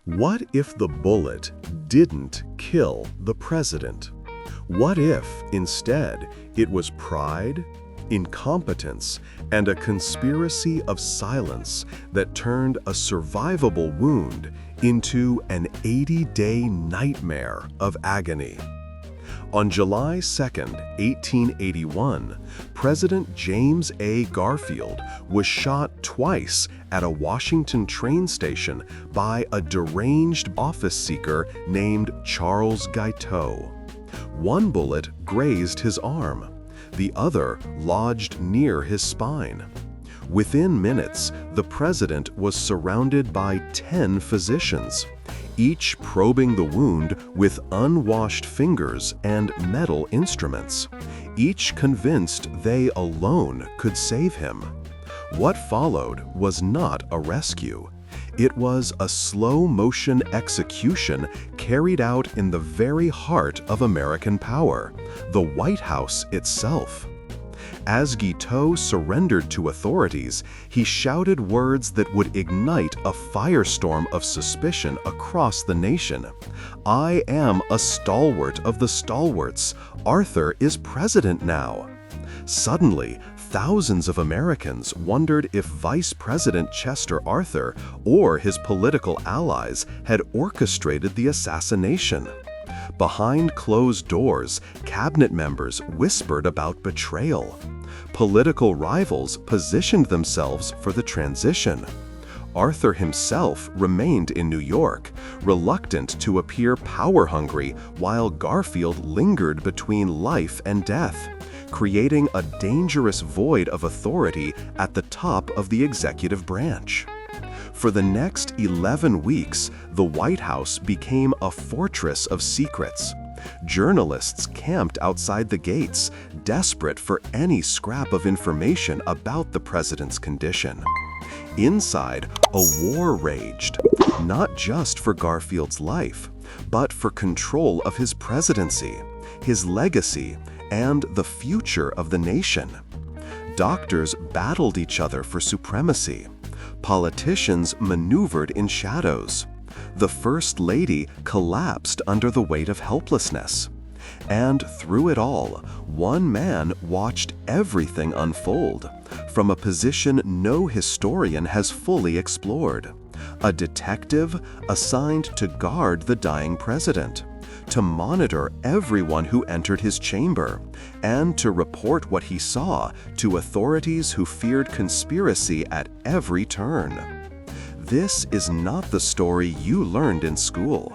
What if the bullet didn't kill the president? What if, instead, it was pride, incompetence, and a conspiracy of silence that turned a survivable wound into an 80-day nightmare of agony? On July 2, 1881, President James A. Garfield was shot twice at a Washington train station by a deranged office seeker named Charles Guiteau. One bullet grazed his arm, the other lodged near his spine. Within minutes, the president was surrounded by 10 physicians, each probing the wound with unwashed fingers and metal instruments, each convinced they alone could save him. What followed was not a rescue. It was a slow-motion execution carried out in the very heart of American power, the White House itself. As Guiteau surrendered to authorities, he shouted words that would ignite a firestorm of suspicion across the nation. "I am a stalwart of the stalwarts. Arthur is president now." Suddenly, thousands of Americans wondered if Vice President Chester Arthur or his political allies had orchestrated the assassination. Behind closed doors, cabinet members whispered about betrayal. Political rivals positioned themselves for the transition. Arthur himself remained in New York, reluctant to appear power-hungry while Garfield lingered between life and death, creating a dangerous void of authority at the top of the executive branch. For the next 11 weeks, the White House became a fortress of secrets. Journalists camped outside the gates, desperate for any scrap of information about the president's condition. Inside, a war raged, not just for Garfield's life, but for control of his presidency, his legacy, and the future of the nation. Doctors battled each other for supremacy. Politicians maneuvered in shadows. The First Lady collapsed under the weight of helplessness. And through it all, one man watched everything unfold, from a position no historian has fully explored. A detective assigned to guard the dying president, to monitor everyone who entered his chamber, and to report what he saw to authorities who feared conspiracy at every turn. This is not the story you learned in school.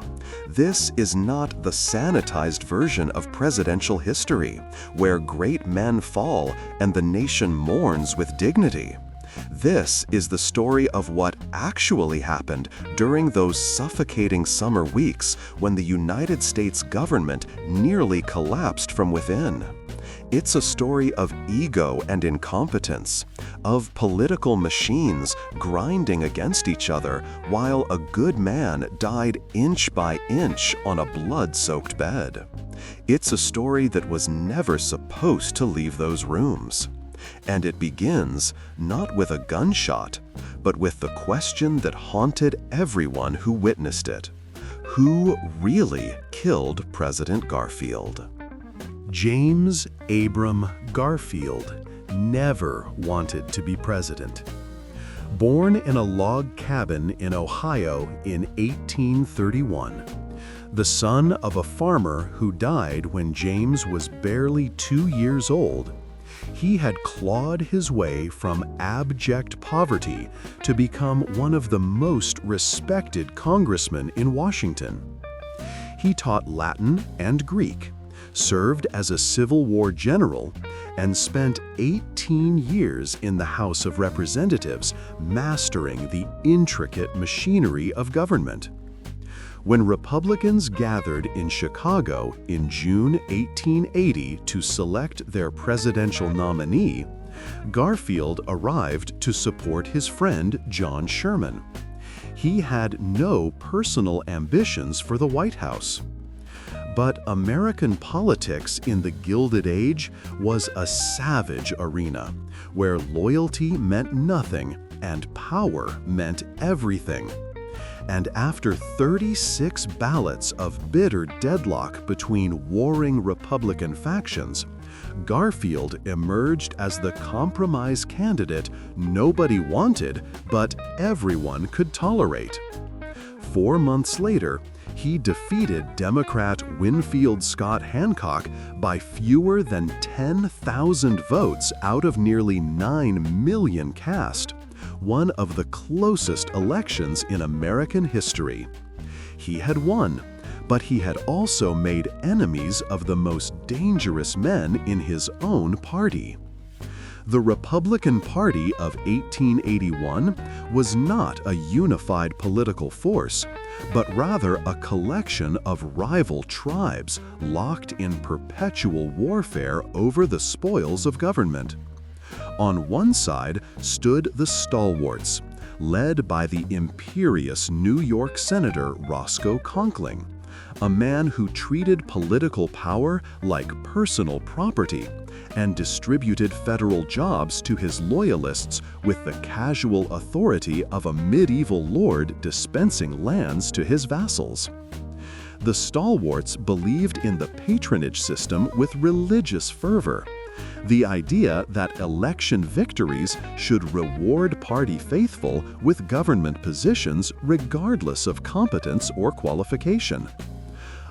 This is not the sanitized version of presidential history, where great men fall and the nation mourns with dignity. This is the story of what actually happened during those suffocating summer weeks when the United States government nearly collapsed from within. It's a story of ego and incompetence, of political machines grinding against each other while a good man died inch by inch on a blood-soaked bed. It's a story that was never supposed to leave those rooms. And it begins not with a gunshot, but with the question that haunted everyone who witnessed it. Who really killed President Garfield? James Abram Garfield never wanted to be president. Born in a log cabin in Ohio in 1831, the son of a farmer who died when James was barely 2 years old, he had clawed his way from abject poverty to become one of the most respected congressmen in Washington. He taught Latin and Greek, served as a Civil War general, and spent 18 years in the House of Representatives mastering the intricate machinery of government. When Republicans gathered in Chicago in June 1880 to select their presidential nominee, Garfield arrived to support his friend John Sherman. He had no personal ambitions for the White House. But American politics in the Gilded Age was a savage arena, where loyalty meant nothing and power meant everything. And after 36 ballots of bitter deadlock between warring Republican factions, Garfield emerged as the compromise candidate nobody wanted, but everyone could tolerate. 4 months later, he defeated Democrat Winfield Scott Hancock by fewer than 10,000 votes out of nearly 9 million cast, one of the closest elections in American history. He had won, but he had also made enemies of the most dangerous men in his own party. The Republican Party of 1881 was not a unified political force, but rather a collection of rival tribes locked in perpetual warfare over the spoils of government. On one side stood the Stalwarts, led by the imperious New York Senator Roscoe Conkling, a man who treated political power like personal property and distributed federal jobs to his loyalists with the casual authority of a medieval lord dispensing lands to his vassals. The Stalwarts believed in the patronage system with religious fervor, the idea that election victories should reward party faithful with government positions regardless of competence or qualification.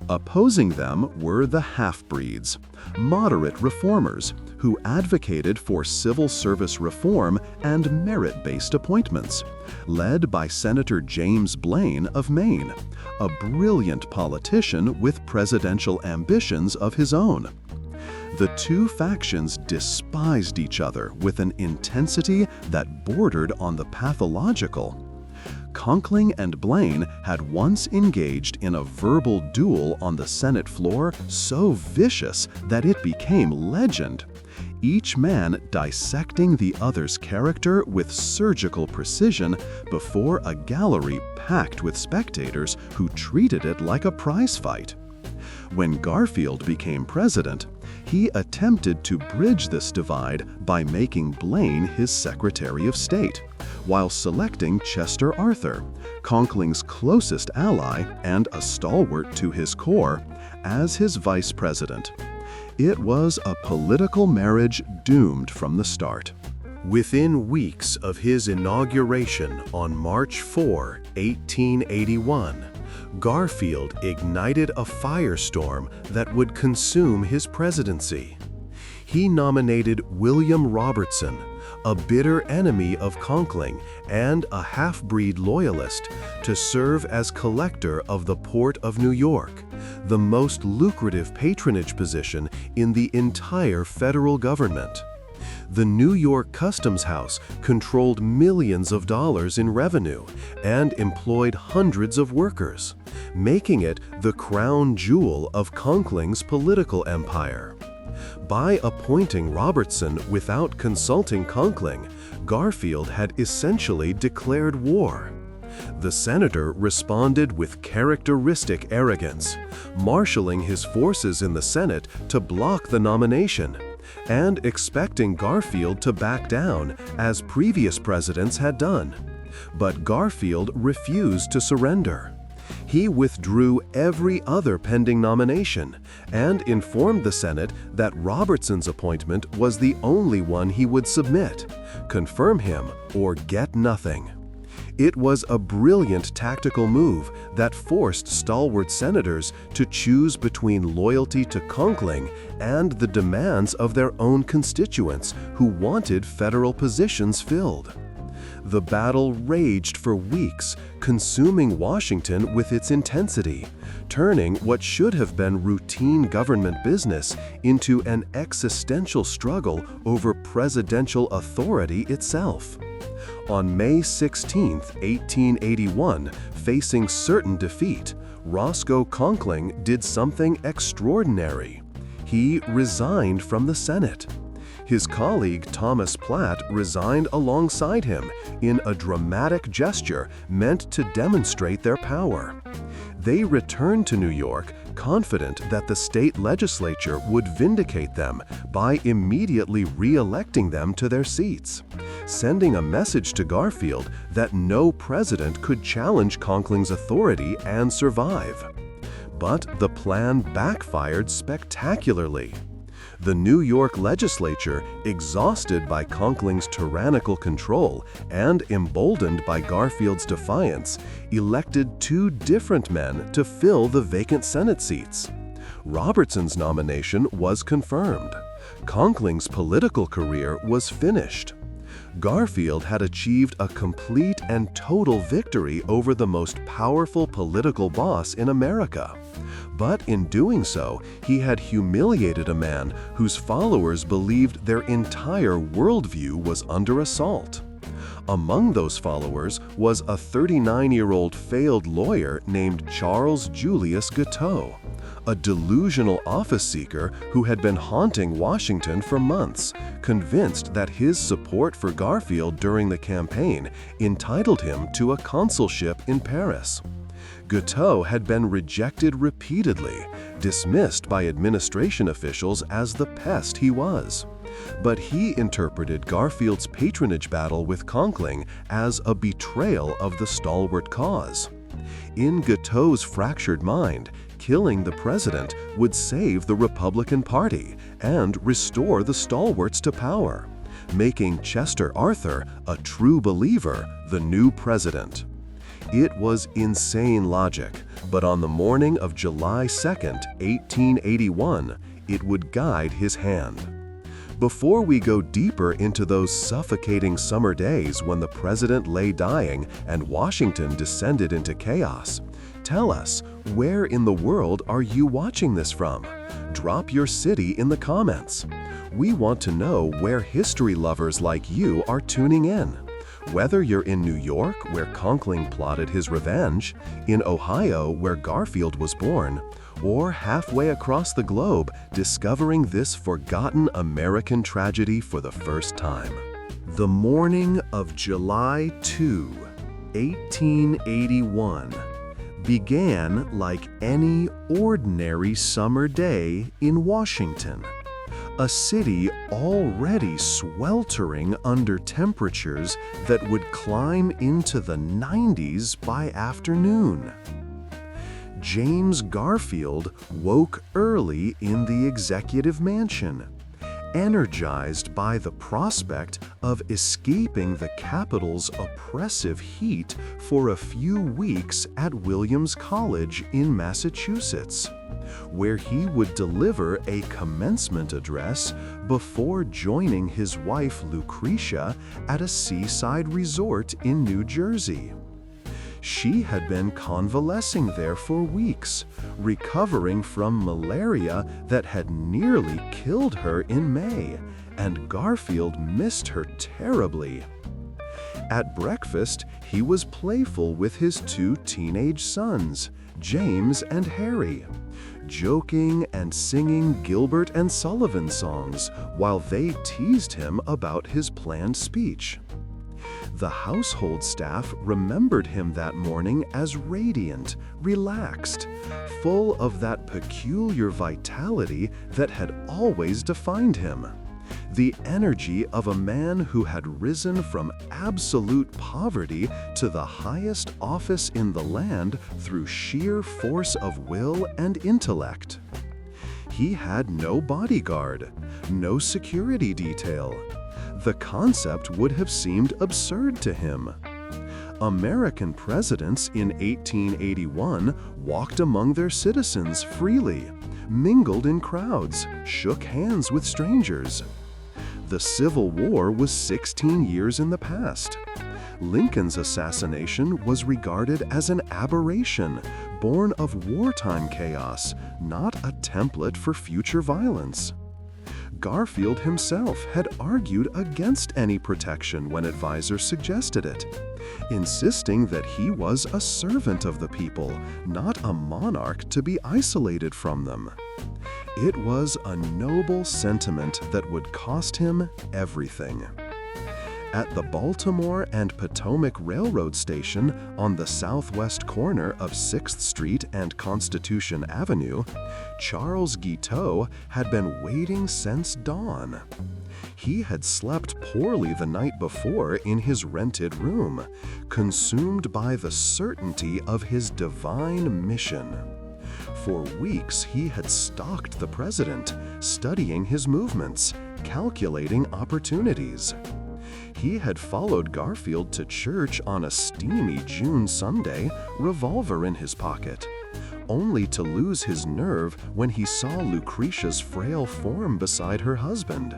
Opposing them were the half-breeds, moderate reformers who advocated for civil service reform and merit-based appointments, led by Senator James Blaine of Maine, a brilliant politician with presidential ambitions of his own. The two factions despised each other with an intensity that bordered on the pathological. Conkling and Blaine had once engaged in a verbal duel on the Senate floor so vicious that it became legend, each man dissecting the other's character with surgical precision before a gallery packed with spectators who treated it like a prize fight. When Garfield became president, he attempted to bridge this divide by making Blaine his Secretary of State, while selecting Chester Arthur, Conkling's closest ally and a stalwart to his core, as his vice president. It was a political marriage doomed from the start. Within weeks of his inauguration on March 4, 1881, Garfield ignited a firestorm that would consume his presidency. He nominated William Robertson, a bitter enemy of Conkling and a half-breed loyalist, to serve as collector of the Port of New York, the most lucrative patronage position in the entire federal government. The New York Customs House controlled millions of dollars in revenue and employed hundreds of workers, making it the crown jewel of Conkling's political empire. By appointing Robertson without consulting Conkling, Garfield had essentially declared war. The senator responded with characteristic arrogance, marshaling his forces in the Senate to block the nomination, and expecting Garfield to back down, as previous presidents had done. But Garfield refused to surrender. He withdrew every other pending nomination and informed the Senate that Robertson's appointment was the only one he would submit, confirm him, or get nothing. It was a brilliant tactical move that forced stalwart senators to choose between loyalty to Conkling and the demands of their own constituents who wanted federal positions filled. The battle raged for weeks, consuming Washington with its intensity, turning what should have been routine government business into an existential struggle over presidential authority itself. On May 16, 1881, facing certain defeat, Roscoe Conkling did something extraordinary. He resigned from the Senate. His colleague Thomas Platt resigned alongside him in a dramatic gesture meant to demonstrate their power. They returned to New York, confident that the state legislature would vindicate them by immediately re-electing them to their seats. sending a message to Garfield that no president could challenge Conkling's authority and survive. But the plan backfired spectacularly. The New York legislature, exhausted by Conkling's tyrannical control and emboldened by Garfield's defiance, elected two different men to fill the vacant Senate seats. Robertson's nomination was confirmed. Conkling's political career was finished. Garfield had achieved a complete and total victory over the most powerful political boss in America. But in doing so, he had humiliated a man whose followers believed their entire worldview was under assault. Among those followers was a 39-year-old failed lawyer named Charles Julius Guiteau, a delusional office seeker who had been haunting Washington for months, convinced that his support for Garfield during the campaign entitled him to a consulship in Paris. Guiteau had been rejected repeatedly, dismissed by administration officials as the pest he was. But he interpreted Garfield's patronage battle with Conkling as a betrayal of the stalwart cause. In Guiteau's fractured mind, killing the president would save the Republican Party and restore the stalwarts to power, making Chester Arthur, a true believer, the new president. It was insane logic, but on the morning of July 2, 1881, it would guide his hand. Before we go deeper into those suffocating summer days when the president lay dying and Washington descended into chaos, tell us, where in the world are you watching this from? Drop your city in the comments. We want to know where history lovers like you are tuning in. Whether you're in New York, where Conkling plotted his revenge, in Ohio, where Garfield was born, or halfway across the globe, discovering this forgotten American tragedy for the first time. The morning of July 2, 1881, began like any ordinary summer day in Washington, a city already sweltering under temperatures that would climb into the 90s by afternoon. James Garfield woke early in the executive mansion, energized by the prospect of escaping the capital's oppressive heat for a few weeks at Williams College in Massachusetts, where he would deliver a commencement address before joining his wife Lucretia at a seaside resort in New Jersey. She had been convalescing there for weeks, recovering from malaria that had nearly killed her in May, and Garfield missed her terribly. At breakfast, he was playful with his two teenage sons, James and Harry, joking and singing Gilbert and Sullivan songs while they teased him about his planned speech. The household staff remembered him that morning as radiant, relaxed, full of that peculiar vitality that had always defined him. The energy of a man who had risen from absolute poverty to the highest office in the land through sheer force of will and intellect. He had no bodyguard, no security detail. The concept would have seemed absurd to him. American presidents in 1881 walked among their citizens freely, mingled in crowds, shook hands with strangers. The Civil War was 16 years in the past. Lincoln's assassination was regarded as an aberration, born of wartime chaos, not a template for future violence. Garfield himself had argued against any protection when advisors suggested it, insisting that he was a servant of the people, not a monarch to be isolated from them. It was a noble sentiment that would cost him everything. At the Baltimore and Potomac Railroad Station on the southwest corner of 6th Street and Constitution Avenue, Charles Guiteau had been waiting since dawn. He had slept poorly the night before in his rented room, consumed by the certainty of his divine mission. For weeks he had stalked the president, studying his movements, calculating opportunities. He had followed Garfield to church on a steamy June Sunday, revolver in his pocket, only to lose his nerve when he saw Lucretia's frail form beside her husband.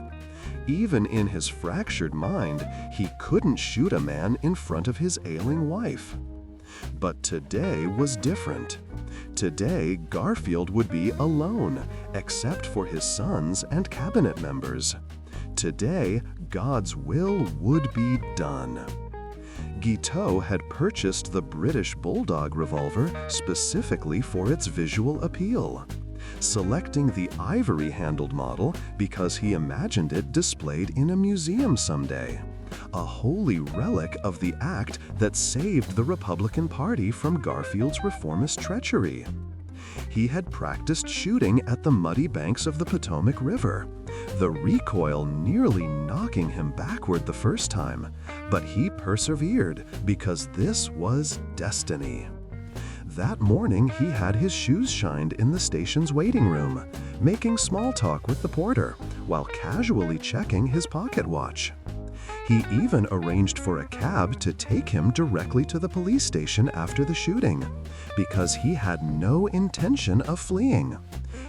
Even in his fractured mind, he couldn't shoot a man in front of his ailing wife. But today was different. Today, Garfield would be alone, except for his sons and cabinet members. Today, God's will would be done. Guiteau had purchased the British Bulldog revolver specifically for its visual appeal, selecting the ivory-handled model because he imagined it displayed in a museum someday, a holy relic of the act that saved the Republican Party from Garfield's reformist treachery. He had practiced shooting at the muddy banks of the Potomac River, the recoil nearly knocking him backward the first time, but he persevered because this was destiny. That morning, he had his shoes shined in the station's waiting room, making small talk with the porter while casually checking his pocket watch. He even arranged for a cab to take him directly to the police station after the shooting, because he had no intention of fleeing.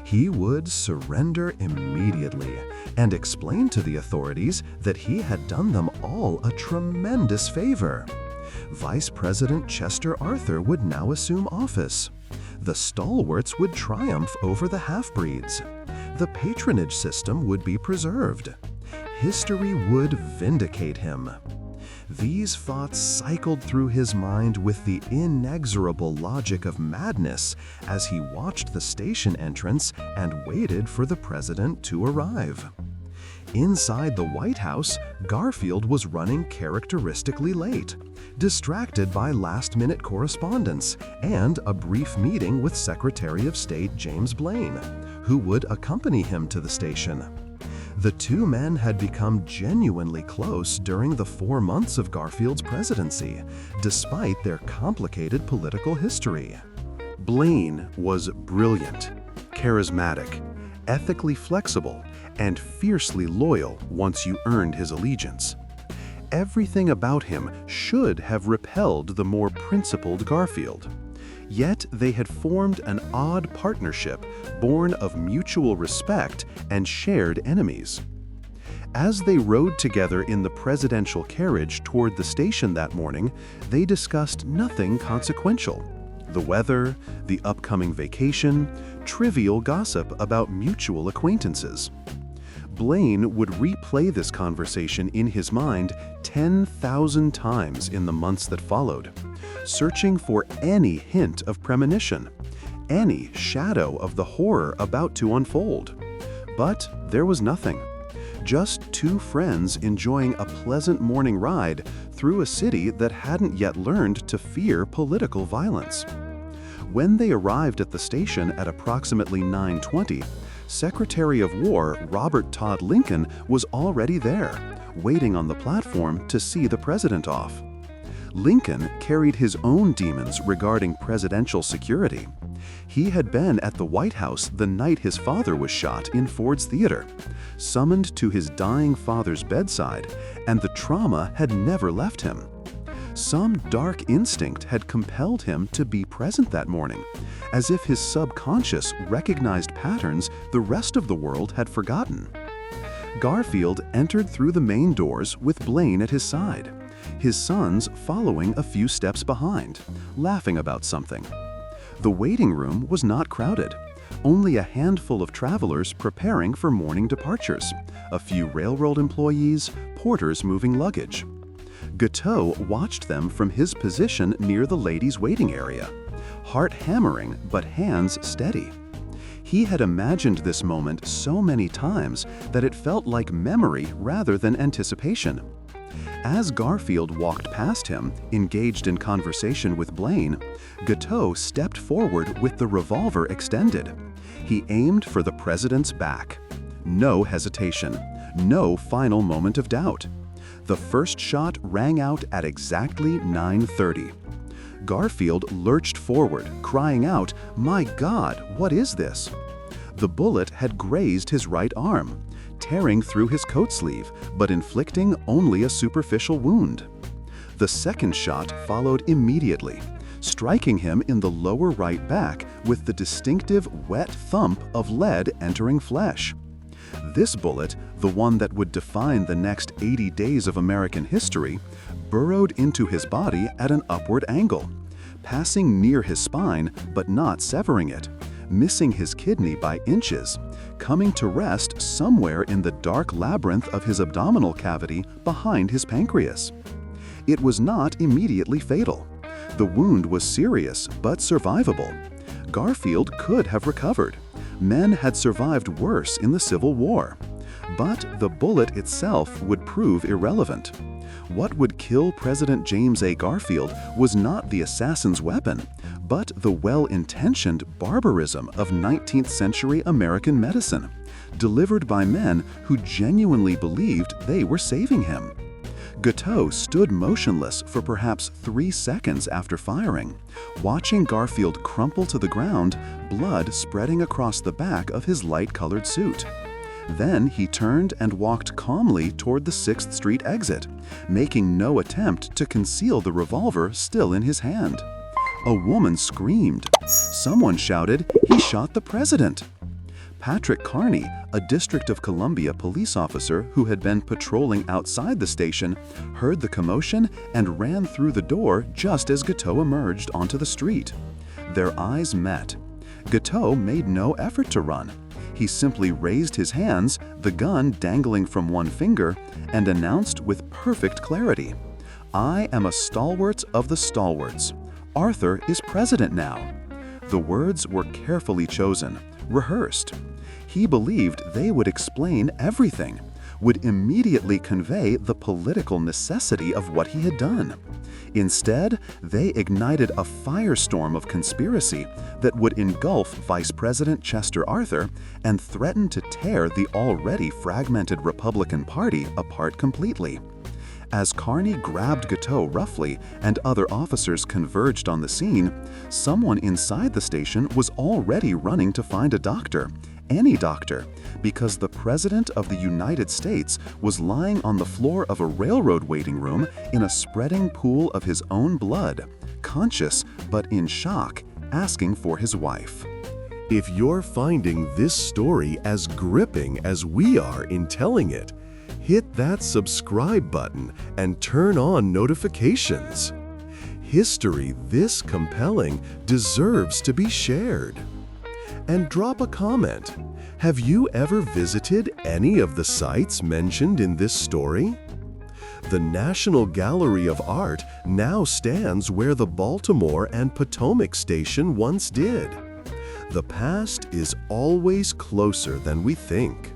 He would surrender immediately and explain to the authorities that he had done them all a tremendous favor. Vice President Chester Arthur would now assume office. The Stalwarts would triumph over the half-breeds. The patronage system would be preserved. History would vindicate him. These thoughts cycled through his mind with the inexorable logic of madness as he watched the station entrance and waited for the president to arrive. Inside the White House, Garfield was running characteristically late, distracted by last-minute correspondence and a brief meeting with Secretary of State James Blaine, who would accompany him to the station. The two men had become genuinely close during the 4 months of Garfield's presidency, despite their complicated political history. Blaine was brilliant, charismatic, ethically flexible, and fiercely loyal once you earned his allegiance. Everything about him should have repelled the more principled Garfield. Yet they had formed an odd partnership born of mutual respect and shared enemies. As they rode together in the presidential carriage toward the station that morning, they discussed nothing consequential: the weather, the upcoming vacation, trivial gossip about mutual acquaintances. Blaine would replay this conversation in his mind 10,000 times in the months that followed, searching for any hint of premonition, any shadow of the horror about to unfold. But there was nothing. Just two friends enjoying a pleasant morning ride through a city that hadn't yet learned to fear political violence. When they arrived at the station at approximately 9:20, Secretary of War Robert Todd Lincoln was already there, waiting on the platform to see the president off. Lincoln carried his own demons regarding presidential security. He had been at the White House the night his father was shot in Ford's Theater, summoned to his dying father's bedside, and the trauma had never left him. Some dark instinct had compelled him to be present that morning, as if his subconscious recognized patterns the rest of the world had forgotten. Garfield entered through the main doors with Blaine at his side, his sons following a few steps behind, laughing about something. The waiting room was not crowded, only a handful of travelers preparing for morning departures, a few railroad employees, porters moving luggage. Guiteau watched them from his position near the ladies' waiting area, heart hammering but hands steady. He had imagined this moment so many times that it felt like memory rather than anticipation. As Garfield walked past him, engaged in conversation with Blaine, Guiteau stepped forward with the revolver extended. He aimed for the president's back. No hesitation, no final moment of doubt. The first shot rang out at exactly 9:30. Garfield lurched forward, crying out, "My God, what is this?" The bullet had grazed his right arm, tearing through his coat sleeve, but inflicting only a superficial wound. The second shot followed immediately, striking him in the lower right back with the distinctive wet thump of lead entering flesh. This bullet, the one that would define the next 80 days of American history, burrowed into his body at an upward angle, passing near his spine but not severing it, missing his kidney by inches, coming to rest somewhere in the dark labyrinth of his abdominal cavity behind his pancreas. It was not immediately fatal. The wound was serious but survivable. Garfield could have recovered. Men had survived worse in the Civil War. But the bullet itself would prove irrelevant. What would kill President James A. Garfield was not the assassin's weapon, but the well-intentioned barbarism of 19th century American medicine, delivered by men who genuinely believed they were saving him. Guiteau stood motionless for perhaps 3 seconds after firing, watching Garfield crumple to the ground, blood spreading across the back of his light-colored suit. Then he turned and walked calmly toward the 6th Street exit, making no attempt to conceal the revolver still in his hand. A woman screamed. Someone shouted, "He shot the president!" Patrick Carney, a District of Columbia police officer who had been patrolling outside the station, heard the commotion and ran through the door just as Guiteau emerged onto the street. Their eyes met. Guiteau made no effort to run. He simply raised his hands, the gun dangling from one finger, and announced with perfect clarity, "I am a stalwart of the Stalwarts. Arthur is president now." The words were carefully chosen, rehearsed. He believed they would explain everything, would immediately convey the political necessity of what he had done. Instead, they ignited a firestorm of conspiracy that would engulf Vice President Chester Arthur and threaten to tear the already fragmented Republican Party apart completely. As Carney grabbed Guiteau roughly and other officers converged on the scene, someone inside the station was already running to find a doctor, any doctor, because the President of the United States was lying on the floor of a railroad waiting room in a spreading pool of his own blood, conscious but in shock, asking for his wife. If you're finding this story as gripping as we are in telling it, hit that subscribe button and turn on notifications. History this compelling deserves to be shared. And drop a comment. Have you ever visited any of the sites mentioned in this story? The National Gallery of Art now stands where the Baltimore and Potomac Station once did. The past is always closer than we think.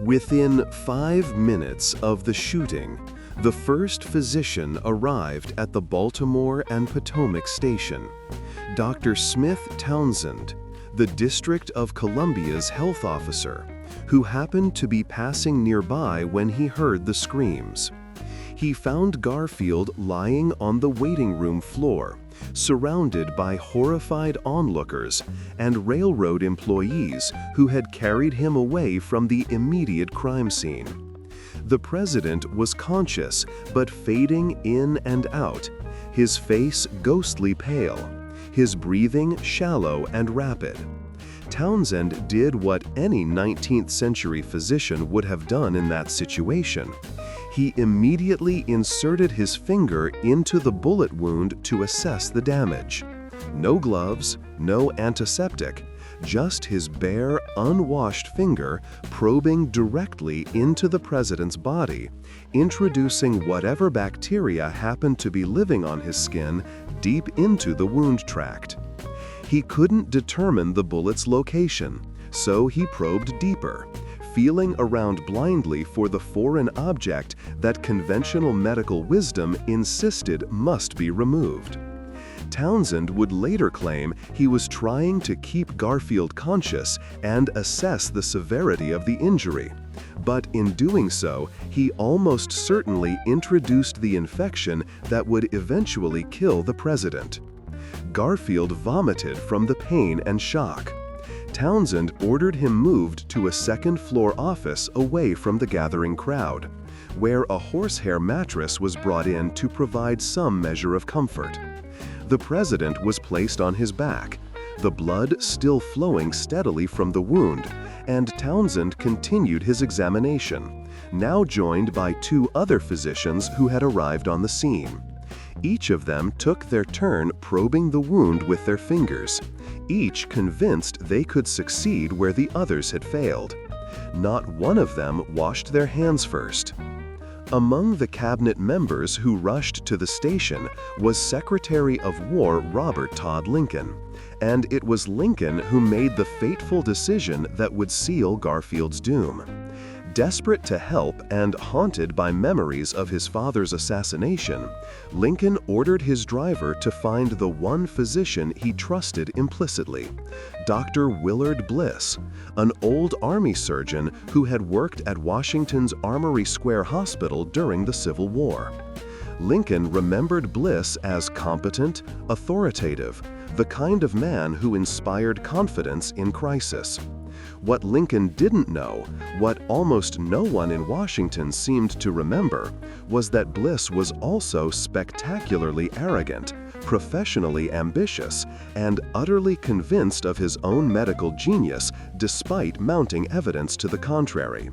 Within 5 minutes of the shooting, the first physician arrived at the Baltimore and Potomac Station, Dr. Smith Townsend, the District of Columbia's health officer, who happened to be passing nearby when he heard the screams. He found Garfield lying on the waiting room floor, surrounded by horrified onlookers and railroad employees who had carried him away from the immediate crime scene. The president was conscious but fading in and out, his face ghostly pale, his breathing shallow and rapid. Townsend did what any 19th century physician would have done in that situation. He immediately inserted his finger into the bullet wound to assess the damage. No gloves, no antiseptic, just his bare, unwashed finger probing directly into the president's body, introducing whatever bacteria happened to be living on his skin deep into the wound tract. He couldn't determine the bullet's location, so he probed deeper, feeling around blindly for the foreign object that conventional medical wisdom insisted must be removed. Townsend would later claim he was trying to keep Garfield conscious and assess the severity of the injury, but in doing so, he almost certainly introduced the infection that would eventually kill the president. Garfield vomited from the pain and shock. Townsend ordered him moved to a second-floor office away from the gathering crowd, where a horsehair mattress was brought in to provide some measure of comfort. The president was placed on his back, the blood still flowing steadily from the wound, and Townsend continued his examination, now joined by 2 other physicians who had arrived on the scene. Each of them took their turn probing the wound with their fingers, each convinced they could succeed where the others had failed. Not one of them washed their hands first. Among the cabinet members who rushed to the station was Secretary of War Robert Todd Lincoln, and it was Lincoln who made the fateful decision that would seal Garfield's doom. Desperate to help and haunted by memories of his father's assassination, Lincoln ordered his driver to find the one physician he trusted implicitly, Dr. Willard Bliss, an old Army surgeon who had worked at Washington's Armory Square Hospital during the Civil War. Lincoln remembered Bliss as competent, authoritative, the kind of man who inspired confidence in crisis. What Lincoln didn't know, what almost no one in Washington seemed to remember, was that Bliss was also spectacularly arrogant, professionally ambitious, and utterly convinced of his own medical genius despite mounting evidence to the contrary.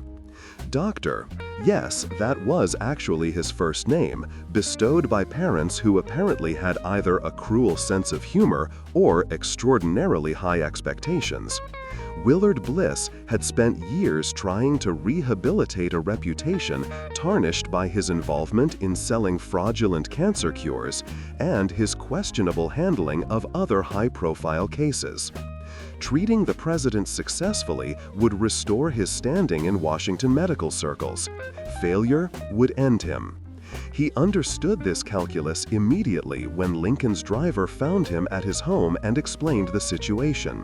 Doctor, yes, that was actually his first name, bestowed by parents who apparently had either a cruel sense of humor or extraordinarily high expectations. Willard Bliss had spent years trying to rehabilitate a reputation tarnished by his involvement in selling fraudulent cancer cures and his questionable handling of other high-profile cases. Treating the president successfully would restore his standing in Washington medical circles. Failure would end him. He understood this calculus immediately when Lincoln's driver found him at his home and explained the situation.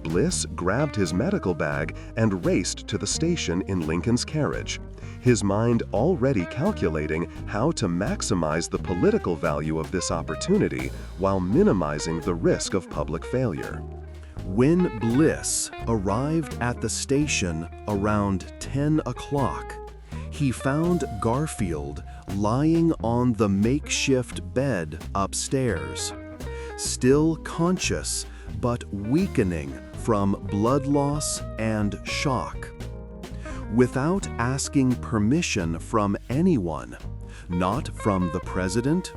Bliss grabbed his medical bag and raced to the station in Lincoln's carriage, his mind already calculating how to maximize the political value of this opportunity while minimizing the risk of public failure. When Bliss arrived at the station around 10 o'clock, he found Garfield lying on the makeshift bed upstairs, still conscious but weakening from blood loss and shock. Without asking permission from anyone, not from the president,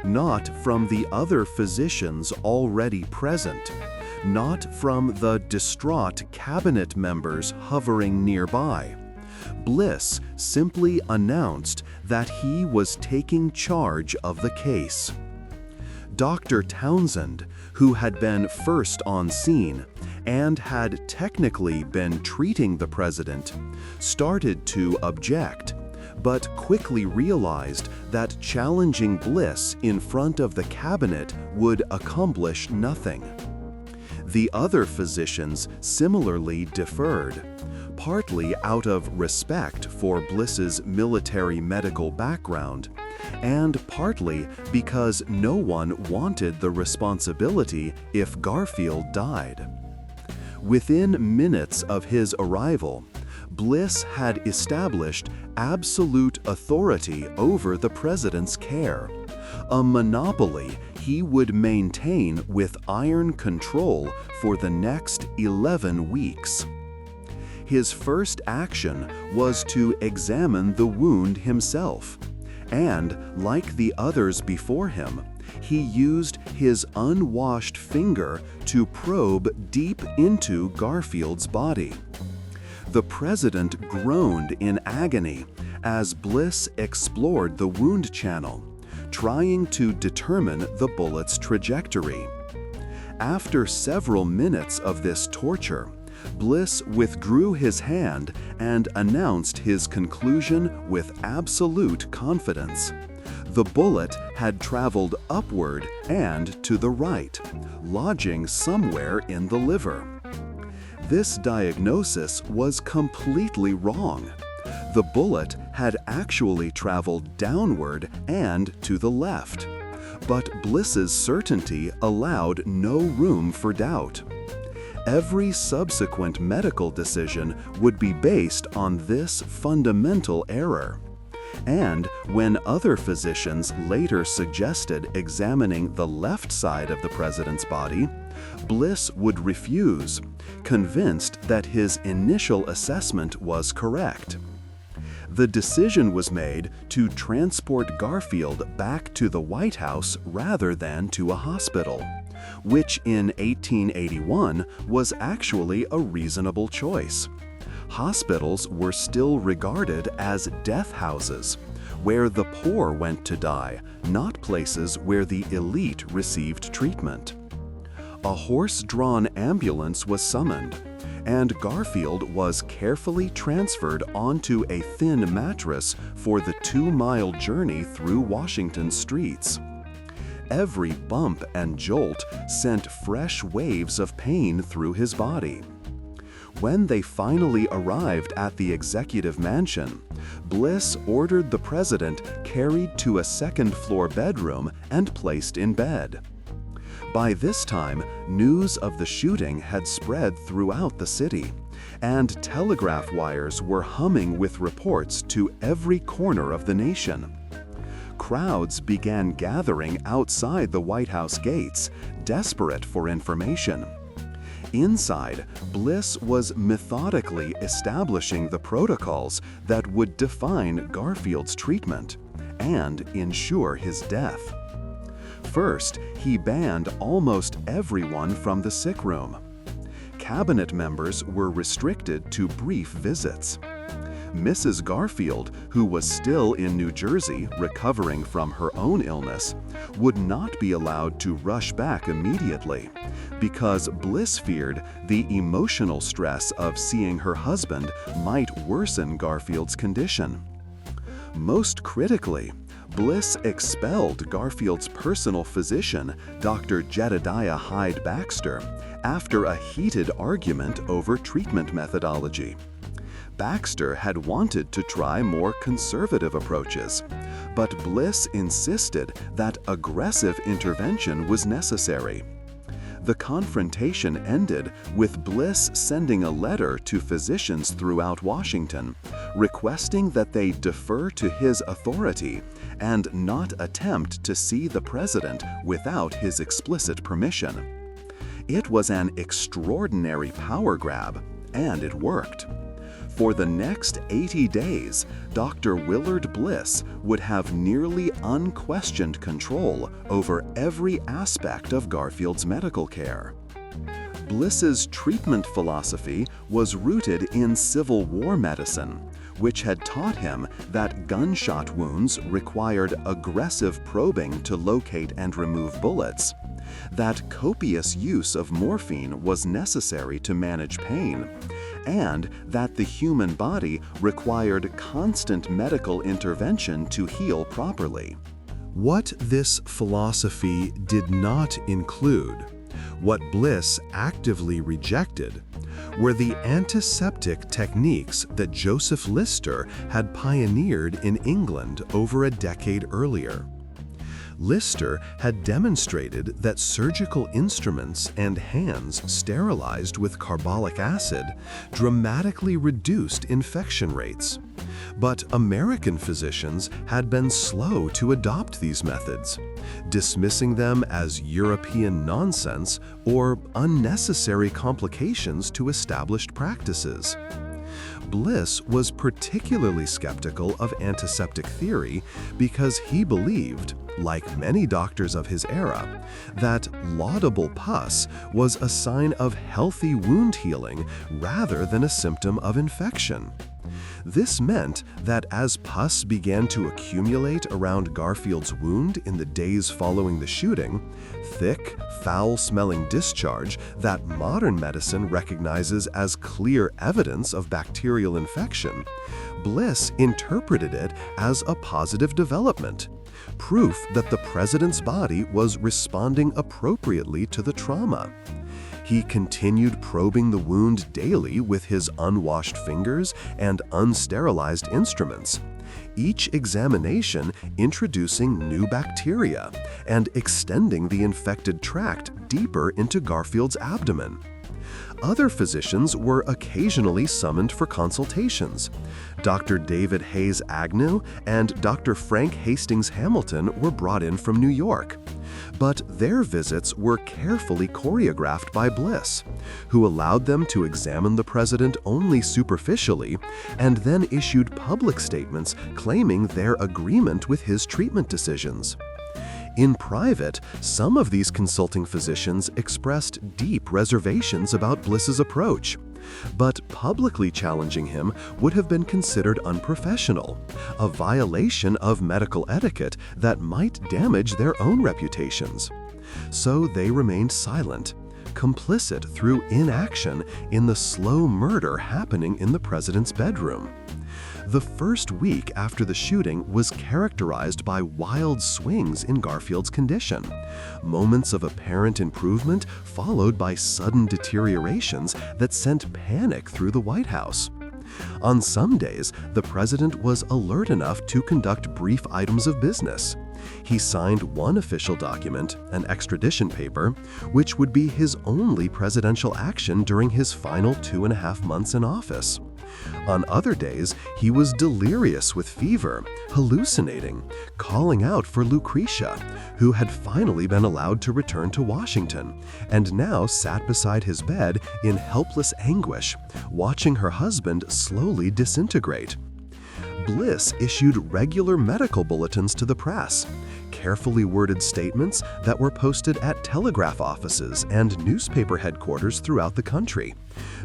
not from the other physicians already present, not from the distraught cabinet members hovering nearby, Bliss simply announced that he was taking charge of the case. Dr. Townsend, who had been first on scene and had technically been treating the president, started to object, but quickly realized that challenging Bliss in front of the cabinet would accomplish nothing. The other physicians similarly deferred, partly out of respect for Bliss's military medical background, and partly because no one wanted the responsibility if Garfield died. Within minutes of his arrival, Bliss had established absolute authority over the president's care, a monopoly he would maintain with iron control for the next 11 weeks. His first action was to examine the wound himself, and, like the others before him, he used his unwashed finger to probe deep into Garfield's body. The president groaned in agony as Bliss explored the wound channel, trying to determine the bullet's trajectory. After several minutes of this torture, Bliss withdrew his hand and announced his conclusion with absolute confidence. The bullet had traveled upward and to the right, lodging somewhere in the liver. This diagnosis was completely wrong. The bullet had actually traveled downward and to the left. But Bliss's certainty allowed no room for doubt. Every subsequent medical decision would be based on this fundamental error. And when other physicians later suggested examining the left side of the president's body, Bliss would refuse, convinced that his initial assessment was correct. The decision was made to transport Garfield back to the White House rather than to a hospital, which in 1881 was actually a reasonable choice. Hospitals were still regarded as death houses, where the poor went to die, not places where the elite received treatment. A horse-drawn ambulance was summoned, and Garfield was carefully transferred onto a thin mattress for the 2-mile journey through Washington's streets. Every bump and jolt sent fresh waves of pain through his body. When they finally arrived at the executive mansion, Bliss ordered the president carried to a second-floor bedroom and placed in bed. By this time, news of the shooting had spread throughout the city, and telegraph wires were humming with reports to every corner of the nation. Crowds began gathering outside the White House gates, desperate for information. Inside, Bliss was methodically establishing the protocols that would define Garfield's treatment and ensure his death. First, he banned almost everyone from the sick room. Cabinet members were restricted to brief visits. Mrs. Garfield, who was still in New Jersey recovering from her own illness, would not be allowed to rush back immediately because Bliss feared the emotional stress of seeing her husband might worsen Garfield's condition. Most critically, Bliss expelled Garfield's personal physician, Dr. Jedediah Hyde Baxter, after a heated argument over treatment methodology. Baxter had wanted to try more conservative approaches, but Bliss insisted that aggressive intervention was necessary. The confrontation ended with Bliss sending a letter to physicians throughout Washington, requesting that they defer to his authority and not attempt to see the president without his explicit permission. It was an extraordinary power grab, and it worked. For the next 80 days, Dr. Willard Bliss would have nearly unquestioned control over every aspect of Garfield's medical care. Bliss's treatment philosophy was rooted in Civil War medicine, which had taught him that gunshot wounds required aggressive probing to locate and remove bullets, that copious use of morphine was necessary to manage pain, and that the human body required constant medical intervention to heal properly. What this philosophy did not include, what Bliss actively rejected, were the antiseptic techniques that Joseph Lister had pioneered in England over a decade earlier. Lister had demonstrated that surgical instruments and hands sterilized with carbolic acid dramatically reduced infection rates. But American physicians had been slow to adopt these methods, dismissing them as European nonsense or unnecessary complications to established practices. Bliss was particularly skeptical of antiseptic theory because he believed, like many doctors of his era, that laudable pus was a sign of healthy wound healing rather than a symptom of infection. This meant that as pus began to accumulate around Garfield's wound in the days following the shooting, thick, foul-smelling discharge that modern medicine recognizes as clear evidence of bacterial infection, Bliss interpreted it as a positive development, proof that the president's body was responding appropriately to the trauma. He continued probing the wound daily with his unwashed fingers and unsterilized instruments, each examination introducing new bacteria and extending the infected tract deeper into Garfield's abdomen. Other physicians were occasionally summoned for consultations. Dr. David Hayes Agnew and Dr. Frank Hastings Hamilton were brought in from New York. But their visits were carefully choreographed by Bliss, who allowed them to examine the president only superficially and then issued public statements claiming their agreement with his treatment decisions. In private, some of these consulting physicians expressed deep reservations about Bliss's approach, but publicly challenging him would have been considered unprofessional, a violation of medical etiquette that might damage their own reputations. So they remained silent, complicit through inaction in the slow murder happening in the president's bedroom. The first week after the shooting was characterized by wild swings in Garfield's condition, moments of apparent improvement followed by sudden deteriorations that sent panic through the White House. On some days, the president was alert enough to conduct brief items of business. He signed one official document, an extradition paper, which would be his only presidential action during his final 2.5 months in office. On other days, he was delirious with fever, hallucinating, calling out for Lucretia, who had finally been allowed to return to Washington, and now sat beside his bed in helpless anguish, watching her husband slowly disintegrate. Bliss issued regular medical bulletins to the press, carefully worded statements that were posted at telegraph offices and newspaper headquarters throughout the country,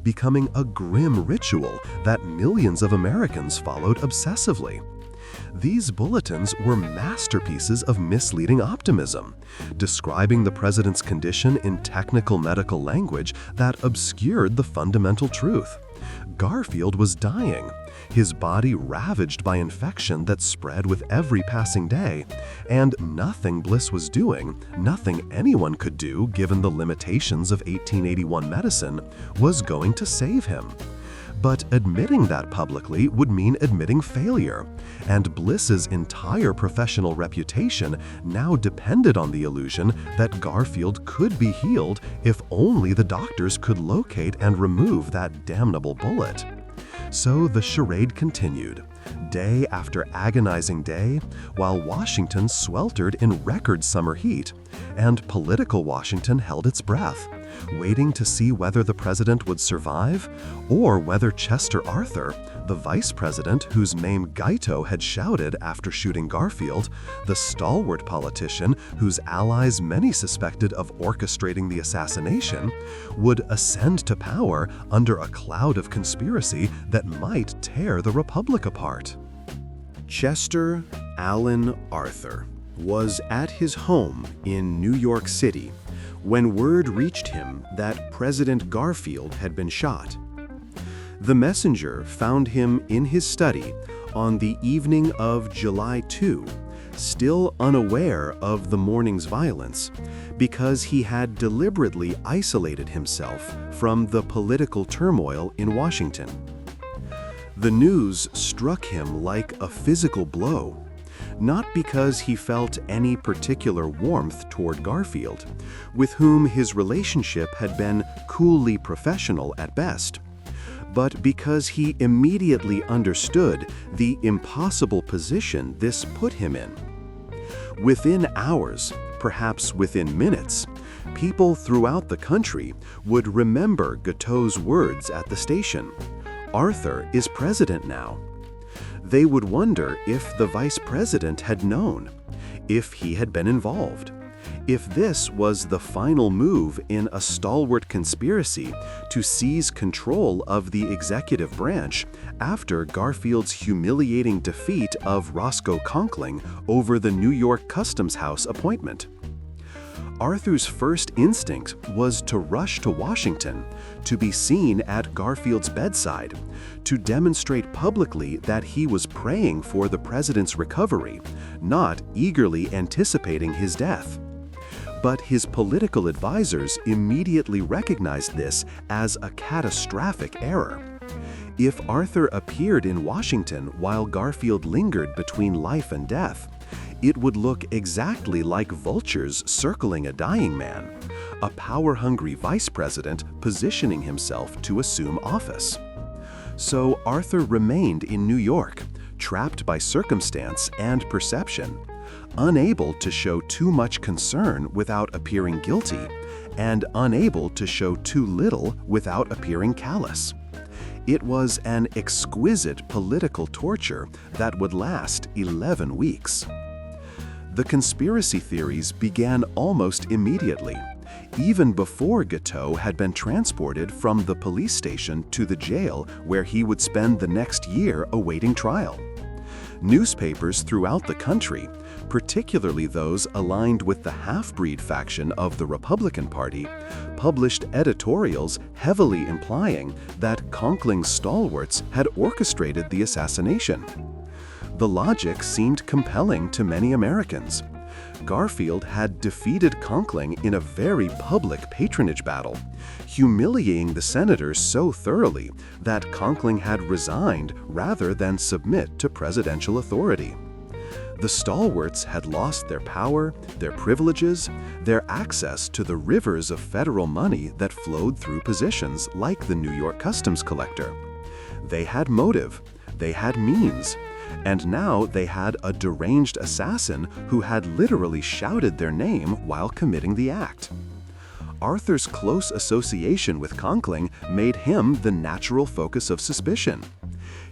becoming a grim ritual that millions of Americans followed obsessively. These bulletins were masterpieces of misleading optimism, describing the president's condition in technical medical language that obscured the fundamental truth. Garfield was dying, his body ravaged by infection that spread with every passing day, and nothing Bliss was doing, nothing anyone could do given the limitations of 1881 medicine, was going to save him. But admitting that publicly would mean admitting failure, and Bliss's entire professional reputation now depended on the illusion that Garfield could be healed if only the doctors could locate and remove that damnable bullet. So the charade continued, day after agonizing day, while Washington sweltered in record summer heat, and political Washington held its breath, waiting to see whether the president would survive, or whether Chester Arthur, the vice president whose name Guiteau had shouted after shooting Garfield, the stalwart politician whose allies many suspected of orchestrating the assassination, would ascend to power under a cloud of conspiracy that might tear the republic apart. Chester Alan Arthur was at his home in New York City when word reached him that President Garfield had been shot. The messenger found him in his study on the evening of July 2, still unaware of the morning's violence, because he had deliberately isolated himself from the political turmoil in Washington. The news struck him like a physical blow, not because he felt any particular warmth toward Garfield, with whom his relationship had been coolly professional at best, but because he immediately understood the impossible position this put him in. Within hours, perhaps within minutes, people throughout the country would remember Guiteau's words at the station, "Arthur is president now." They would wonder if the vice president had known, if he had been involved, If this was the final move in a stalwart conspiracy to seize control of the executive branch after Garfield's humiliating defeat of Roscoe Conkling over the New York Customs House appointment. Arthur's first instinct was to rush to Washington, to be seen at Garfield's bedside, to demonstrate publicly that he was praying for the president's recovery, not eagerly anticipating his death. But his political advisors immediately recognized this as a catastrophic error. If Arthur appeared in Washington while Garfield lingered between life and death, it would look exactly like vultures circling a dying man, a power-hungry vice president positioning himself to assume office. So Arthur remained in New York, trapped by circumstance and perception, unable to show too much concern without appearing guilty, and unable to show too little without appearing callous. It was an exquisite political torture that would last 11 weeks. The conspiracy theories began almost immediately, even before Guiteau had been transported from the police station to the jail where he would spend the next year awaiting trial. Newspapers throughout the country, particularly those aligned with the half-breed faction of the Republican Party, published editorials heavily implying that Conkling's stalwarts had orchestrated the assassination. The logic seemed compelling to many Americans. Garfield had defeated Conkling in a very public patronage battle, humiliating the senators so thoroughly that Conkling had resigned rather than submit to presidential authority. The stalwarts had lost their power, their privileges, their access to the rivers of federal money that flowed through positions like the New York Customs Collector. They had motive, they had means, and now they had a deranged assassin who had literally shouted their name while committing the act. Arthur's close association with Conkling made him the natural focus of suspicion.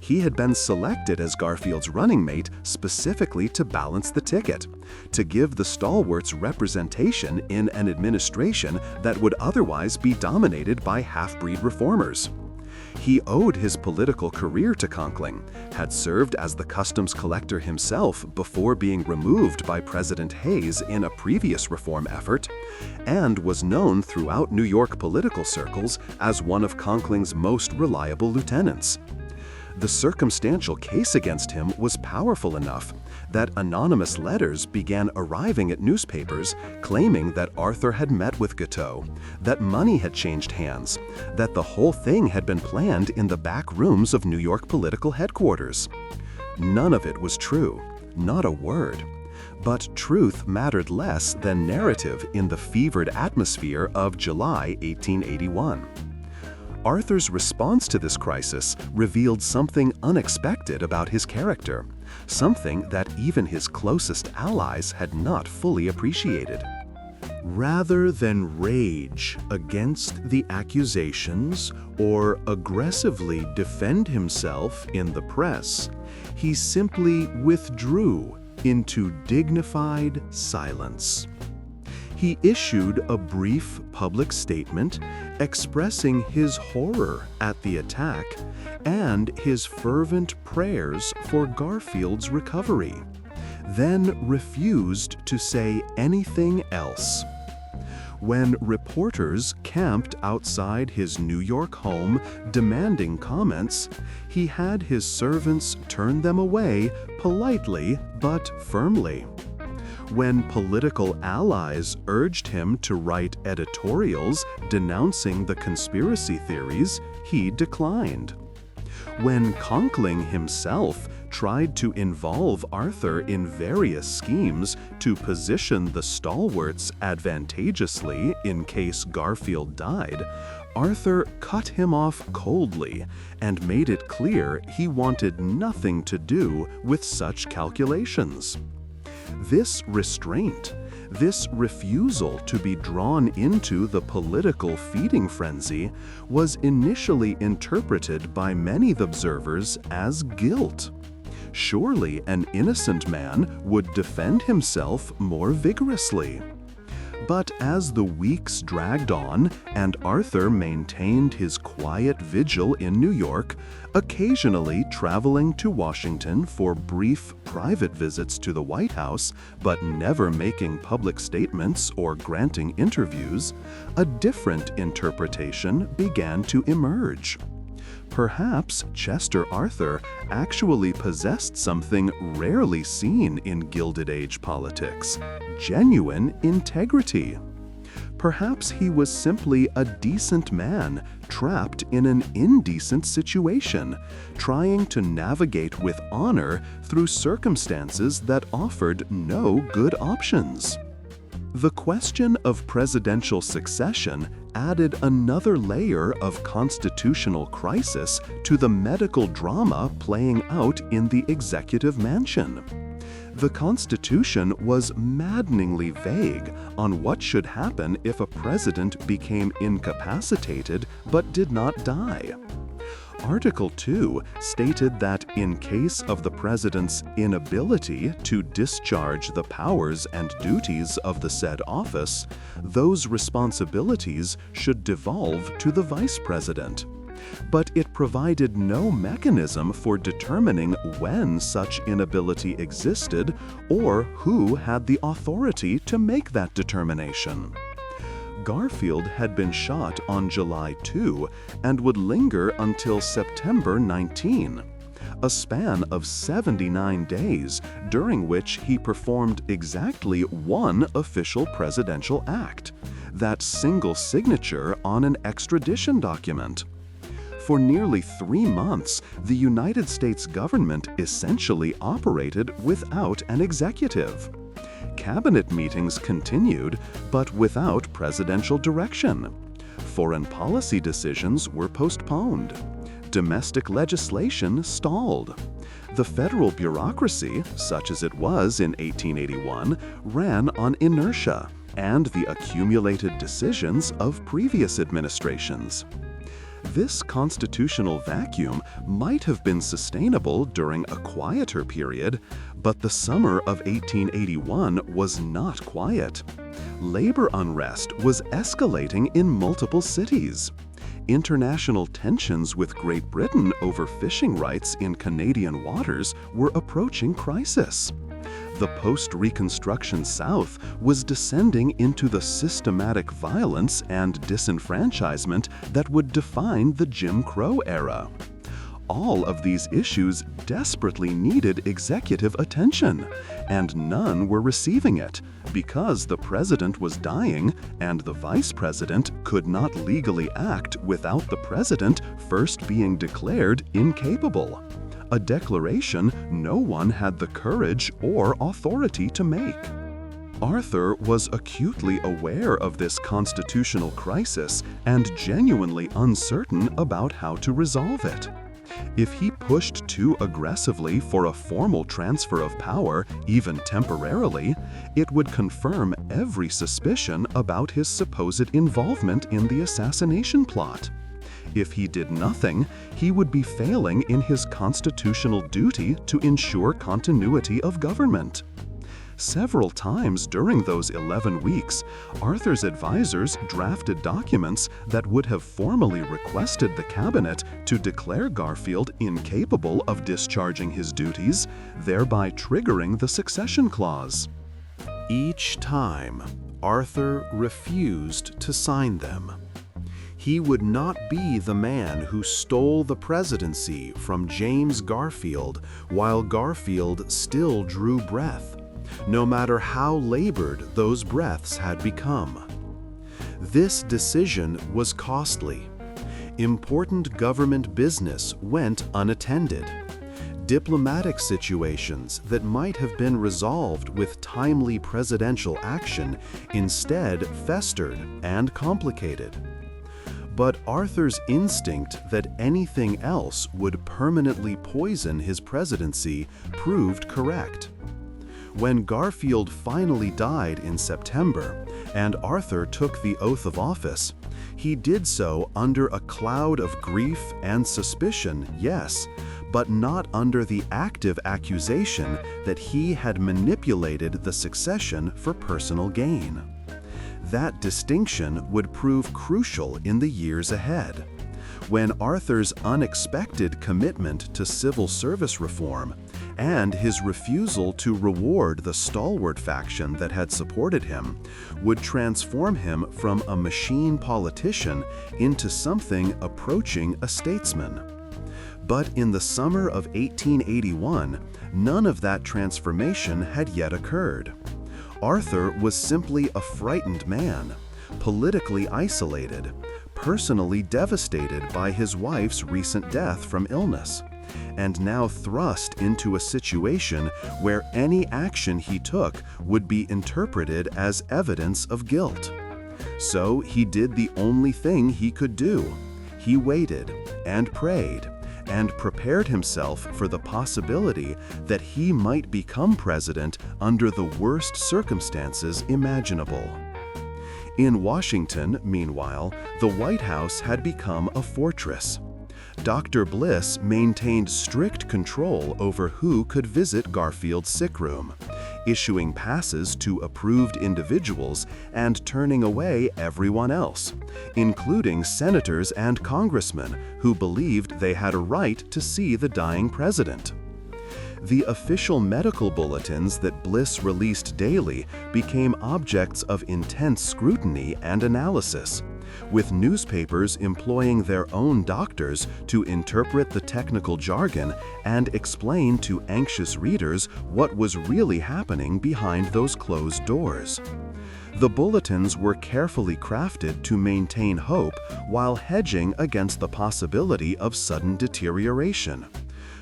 He had been selected as Garfield's running mate specifically to balance the ticket, to give the stalwarts representation in an administration that would otherwise be dominated by half-breed reformers. He owed his political career to Conkling, had served as the customs collector himself before being removed by President Hayes in a previous reform effort, and was known throughout New York political circles as one of Conkling's most reliable lieutenants. The circumstantial case against him was powerful enough that anonymous letters began arriving at newspapers claiming that Arthur had met with Guiteau, that money had changed hands, that the whole thing had been planned in the back rooms of New York political headquarters. None of it was true, not a word. But truth mattered less than narrative in the fevered atmosphere of July 1881. Arthur's response to this crisis revealed something unexpected about his character, something that even his closest allies had not fully appreciated. Rather than rage against the accusations or aggressively defend himself in the press, he simply withdrew into dignified silence. He issued a brief public statement expressing his horror at the attack and his fervent prayers for Garfield's recovery, then refused to say anything else. When reporters camped outside his New York home demanding comments, he had his servants turn them away politely but firmly. When political allies urged him to write editorials denouncing the conspiracy theories, he declined. When Conkling himself tried to involve Arthur in various schemes to position the stalwarts advantageously in case Garfield died, Arthur cut him off coldly and made it clear he wanted nothing to do with such calculations. This restraint, this refusal to be drawn into the political feeding frenzy, was initially interpreted by many observers as guilt. Surely an innocent man would defend himself more vigorously. But as the weeks dragged on and Arthur maintained his quiet vigil in New York, occasionally traveling to Washington for brief private visits to the White House, but never making public statements or granting interviews, a different interpretation began to emerge. Perhaps Chester Arthur actually possessed something rarely seen in Gilded Age politics: genuine integrity. Perhaps he was simply a decent man trapped in an indecent situation, trying to navigate with honor through circumstances that offered no good options. The question of presidential succession added another layer of constitutional crisis to the medical drama playing out in the executive mansion. The Constitution was maddeningly vague on what should happen if a president became incapacitated but did not die. Article 2 stated that in case of the president's inability to discharge the powers and duties of the said office, those responsibilities should devolve to the vice president. But it provided no mechanism for determining when such inability existed or who had the authority to make that determination. Garfield had been shot on July 2 and would linger until September 19, a span of 79 days during which he performed exactly one official presidential act, that single signature on an extradition document. For nearly 3 months, the United States government essentially operated without an executive. Cabinet meetings continued, but without presidential direction. Foreign policy decisions were postponed. Domestic legislation stalled. The federal bureaucracy, such as it was in 1881, ran on inertia and the accumulated decisions of previous administrations. This constitutional vacuum might have been sustainable during a quieter period, but the summer of 1881 was not quiet. Labor unrest was escalating in multiple cities. International tensions with Great Britain over fishing rights in Canadian waters were approaching crisis. The post-Reconstruction South was descending into the systematic violence and disenfranchisement that would define the Jim Crow era. All of these issues desperately needed executive attention, and none were receiving it because the president was dying and the vice president could not legally act without the president first being declared incapable. A declaration no one had the courage or authority to make. Arthur was acutely aware of this constitutional crisis and genuinely uncertain about how to resolve it. If he pushed too aggressively for a formal transfer of power, even temporarily, it would confirm every suspicion about his supposed involvement in the assassination plot. If he did nothing, he would be failing in his constitutional duty to ensure continuity of government. Several times during those 11 weeks, Arthur's advisors drafted documents that would have formally requested the cabinet to declare Garfield incapable of discharging his duties, thereby triggering the succession clause. Each time, Arthur refused to sign them. He would not be the man who stole the presidency from James Garfield while Garfield still drew breath, no matter how labored those breaths had become. This decision was costly. Important government business went unattended. Diplomatic situations that might have been resolved with timely presidential action instead festered and complicated. But Arthur's instinct that anything else would permanently poison his presidency proved correct. When Garfield finally died in September and Arthur took the oath of office, he did so under a cloud of grief and suspicion, yes, but not under the active accusation that he had manipulated the succession for personal gain. That distinction would prove crucial in the years ahead. When Arthur's unexpected commitment to civil service reform and his refusal to reward the stalwart faction that had supported him would transform him from a machine politician into something approaching a statesman. But in the summer of 1881, none of that transformation had yet occurred. Arthur was simply a frightened man, politically isolated, personally devastated by his wife's recent death from illness, and now thrust into a situation where any action he took would be interpreted as evidence of guilt. So he did the only thing he could do. He waited and prayed and prepared himself for the possibility that he might become president under the worst circumstances imaginable. In Washington, meanwhile, the White House had become a fortress. Dr. Bliss maintained strict control over who could visit Garfield's sick room, issuing passes to approved individuals and turning away everyone else, including senators and congressmen who believed they had a right to see the dying president. The official medical bulletins that Bliss released daily became objects of intense scrutiny and analysis, with newspapers employing their own doctors to interpret the technical jargon and explain to anxious readers what was really happening behind those closed doors. The bulletins were carefully crafted to maintain hope while hedging against the possibility of sudden deterioration.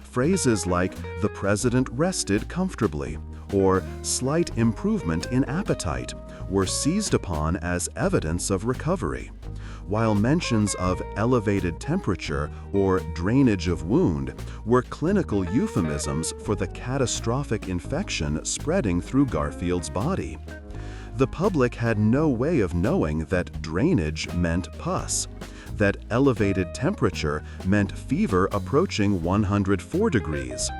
Phrases like "the president rested comfortably" or "slight improvement in appetite" were seized upon as evidence of recovery, while mentions of elevated temperature or drainage of wound were clinical euphemisms for the catastrophic infection spreading through Garfield's body. The public had no way of knowing that drainage meant pus, that elevated temperature meant fever approaching 104 degrees,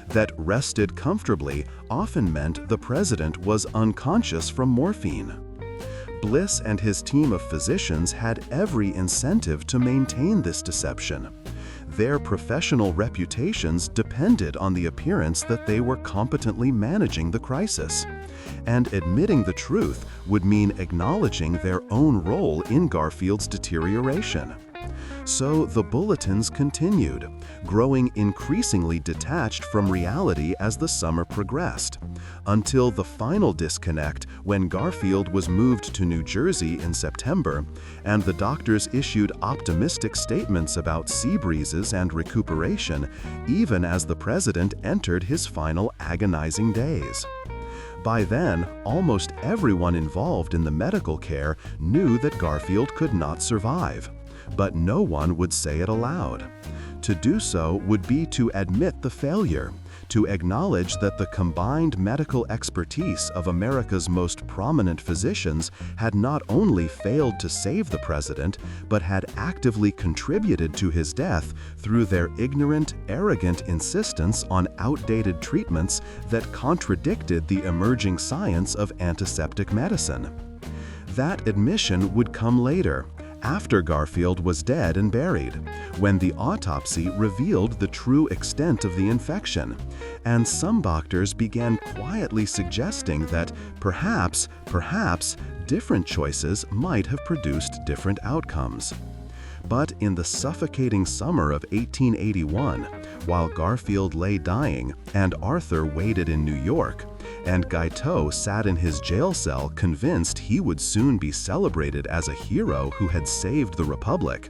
that rested comfortably often meant the president was unconscious from morphine. Bliss and his team of physicians had every incentive to maintain this deception. Their professional reputations depended on the appearance that they were competently managing the crisis, and admitting the truth would mean acknowledging their own role in Garfield's deterioration. So the bulletins continued, growing increasingly detached from reality as the summer progressed, until the final disconnect when Garfield was moved to New Jersey in September, and the doctors issued optimistic statements about sea breezes and recuperation, even as the president entered his final agonizing days. By then, almost everyone involved in the medical care knew that Garfield could not survive, but no one would say it aloud. To do so would be to admit the failure, to acknowledge that the combined medical expertise of America's most prominent physicians had not only failed to save the president, but had actively contributed to his death through their ignorant, arrogant insistence on outdated treatments that contradicted the emerging science of antiseptic medicine. That admission would come later, after Garfield was dead and buried, when the autopsy revealed the true extent of the infection, and some doctors began quietly suggesting that perhaps different choices might have produced different outcomes. But in the suffocating summer of 1881, while Garfield lay dying and Arthur waited in New York, and Guiteau sat in his jail cell convinced he would soon be celebrated as a hero who had saved the Republic,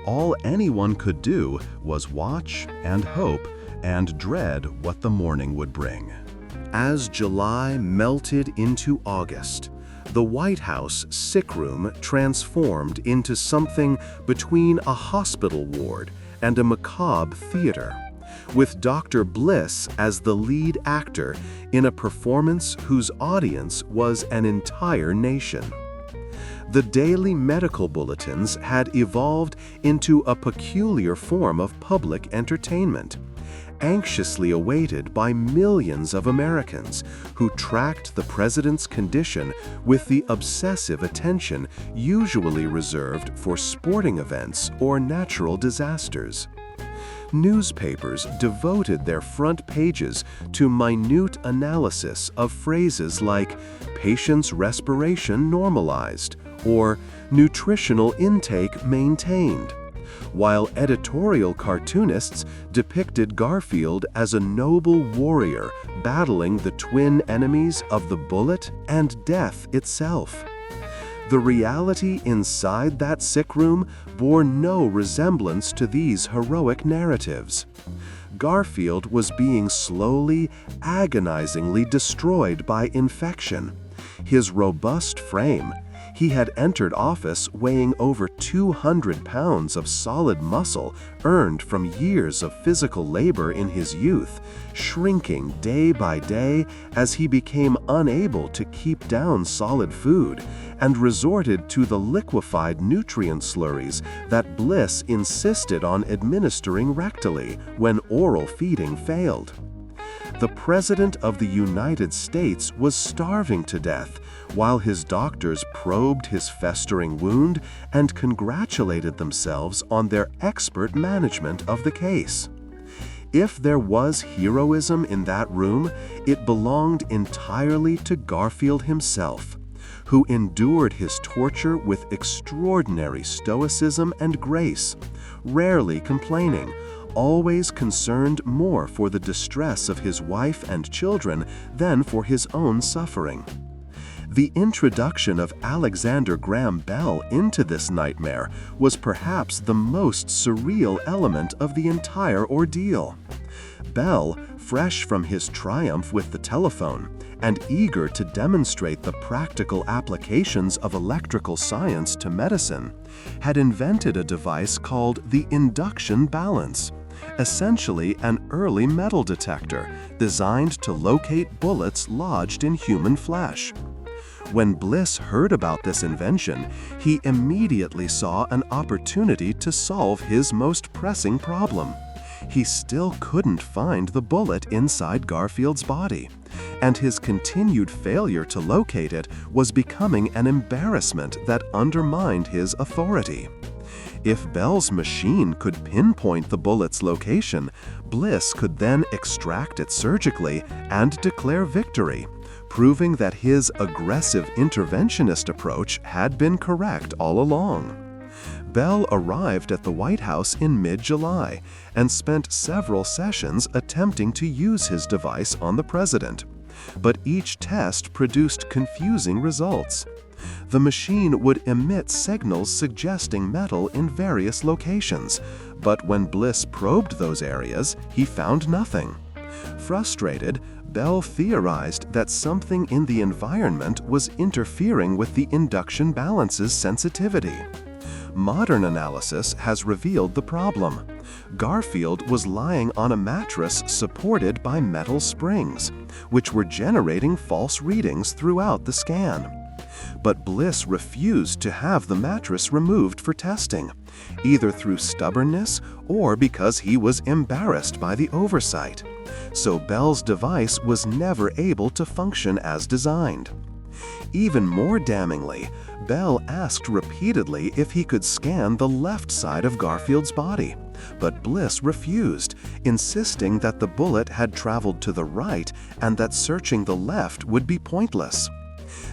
all anyone could do was watch and hope and dread what the morning would bring. As July melted into August, the White House sick room transformed into something between a hospital ward and a macabre theater, with Dr. Bliss as the lead actor in a performance whose audience was an entire nation. The daily medical bulletins had evolved into a peculiar form of public entertainment, anxiously awaited by millions of Americans who tracked the president's condition with the obsessive attention usually reserved for sporting events or natural disasters. Newspapers devoted their front pages to minute analysis of phrases like "patient's respiration normalized" or "nutritional intake maintained," while editorial cartoonists depicted Garfield as a noble warrior battling the twin enemies of the bullet and death itself. The reality inside that sick room bore no resemblance to these heroic narratives. Garfield was being slowly, agonizingly destroyed by infection. His robust frame — he had entered office weighing over 200 pounds of solid muscle earned from years of physical labor in his youth — shrinking day by day as he became unable to keep down solid food and resorted to the liquefied nutrient slurries that Bliss insisted on administering rectally when oral feeding failed. The President of the United States was starving to death, while his doctors probed his festering wound and congratulated themselves on their expert management of the case. If there was heroism in that room, it belonged entirely to Garfield himself, who endured his torture with extraordinary stoicism and grace, rarely complaining, always concerned more for the distress of his wife and children than for his own suffering. The introduction of Alexander Graham Bell into this nightmare was perhaps the most surreal element of the entire ordeal. Bell, fresh from his triumph with the telephone and eager to demonstrate the practical applications of electrical science to medicine, had invented a device called the induction balance, essentially an early metal detector designed to locate bullets lodged in human flesh. When Bliss heard about this invention, he immediately saw an opportunity to solve his most pressing problem. He still couldn't find the bullet inside Garfield's body, and his continued failure to locate it was becoming an embarrassment that undermined his authority. If Bell's machine could pinpoint the bullet's location, Bliss could then extract it surgically and declare victory, proving that his aggressive interventionist approach had been correct all along. Bell arrived at the White House in mid-July and spent several sessions attempting to use his device on the president, but each test produced confusing results. The machine would emit signals suggesting metal in various locations, but when Bliss probed those areas, he found nothing. Frustrated, Bell theorized that something in the environment was interfering with the induction balance's sensitivity. Modern analysis has revealed the problem. Garfield was lying on a mattress supported by metal springs, which were generating false readings throughout the scan. But Bliss refused to have the mattress removed for testing, either through stubbornness or because he was embarrassed by the oversight. So Bell's device was never able to function as designed. Even more damningly, Bell asked repeatedly if he could scan the left side of Garfield's body, but Bliss refused, insisting that the bullet had traveled to the right and that searching the left would be pointless.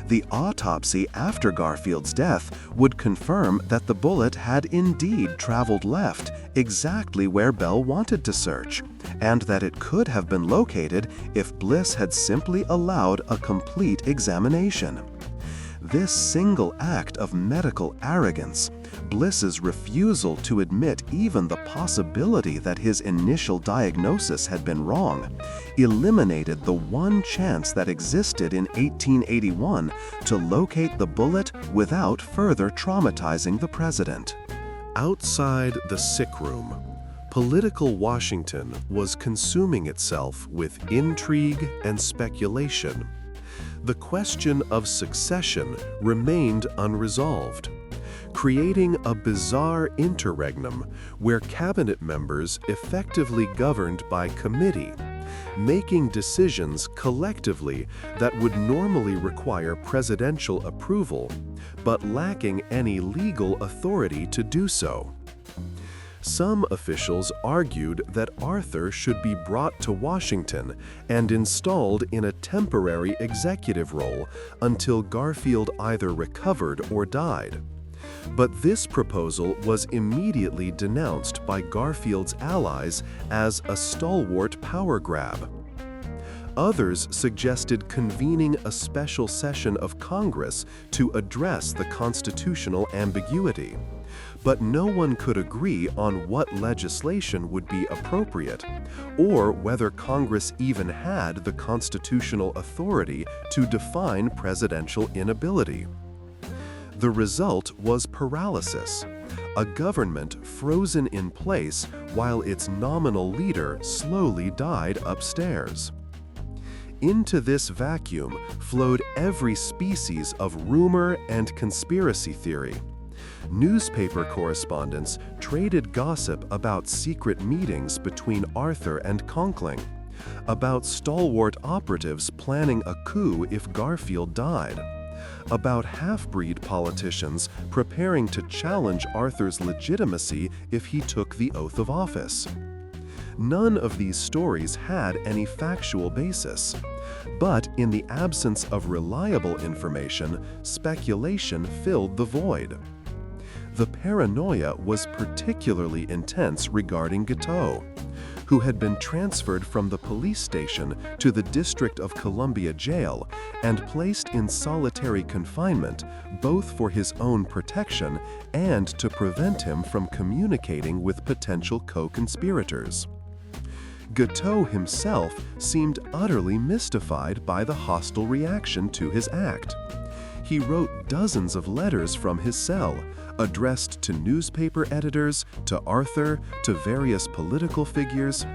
The autopsy after Garfield's death would confirm that the bullet had indeed traveled left, exactly where Bell wanted to search, and that it could have been located if Bliss had simply allowed a complete examination. This single act of medical arrogance, Bliss's refusal to admit even the possibility that his initial diagnosis had been wrong, eliminated the one chance that existed in 1881 to locate the bullet without further traumatizing the president. Outside the sick room, political Washington was consuming itself with intrigue and speculation. The question of succession remained unresolved. creating a bizarre interregnum where cabinet members effectively governed by committee, making decisions collectively that would normally require presidential approval, but lacking any legal authority to do so. Some officials argued that Arthur should be brought to Washington and installed in a temporary executive role until Garfield either recovered or died. But this proposal was immediately denounced by Garfield's allies as a stalwart power grab. Others suggested convening a special session of Congress to address the constitutional ambiguity. But no one could agree on what legislation would be appropriate, or whether Congress even had the constitutional authority to define presidential inability. The result was paralysis, a government frozen in place while its nominal leader slowly died upstairs. Into this vacuum flowed every species of rumor and conspiracy theory. Newspaper correspondents traded gossip about secret meetings between Arthur and Conkling, about stalwart operatives planning a coup if Garfield died, about half-breed politicians preparing to challenge Arthur's legitimacy if he took the oath of office. None of these stories had any factual basis, but in the absence of reliable information, speculation filled the void. The paranoia was particularly intense regarding Guiteau, who had been transferred from the police station to the District of Columbia jail and placed in solitary confinement, both for his own protection and to prevent him from communicating with potential co-conspirators. Guiteau himself seemed utterly mystified by the hostile reaction to his act. He wrote dozens of letters from his cell, addressed to newspaper editors, to Arthur, to various political figures,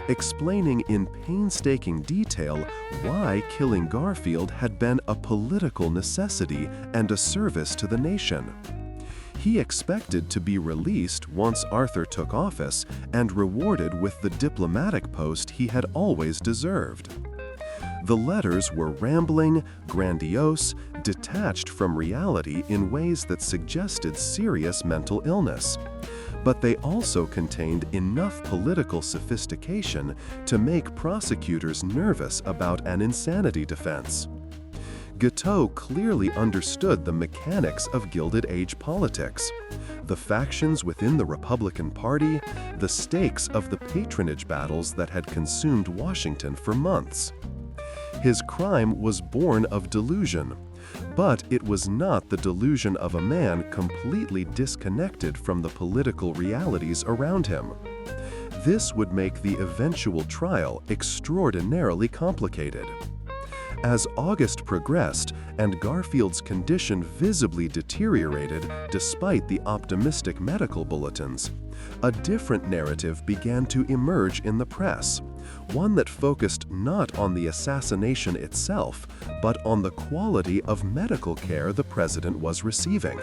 explaining in painstaking detail why killing Garfield had been a political necessity and a service to the nation. He expected to be released once Arthur took office and rewarded with the diplomatic post he had always deserved. The letters were rambling, grandiose, detached from reality in ways that suggested serious mental illness. But they also contained enough political sophistication to make prosecutors nervous about an insanity defense. Guiteau clearly understood the mechanics of Gilded Age politics, the factions within the Republican Party, the stakes of the patronage battles that had consumed Washington for months. His crime was born of delusion, but it was not the delusion of a man completely disconnected from the political realities around him. This would make the eventual trial extraordinarily complicated. As August progressed and Garfield's condition visibly deteriorated despite the optimistic medical bulletins, a different narrative began to emerge in the press, one that focused not on the assassination itself, but on the quality of medical care the president was receiving.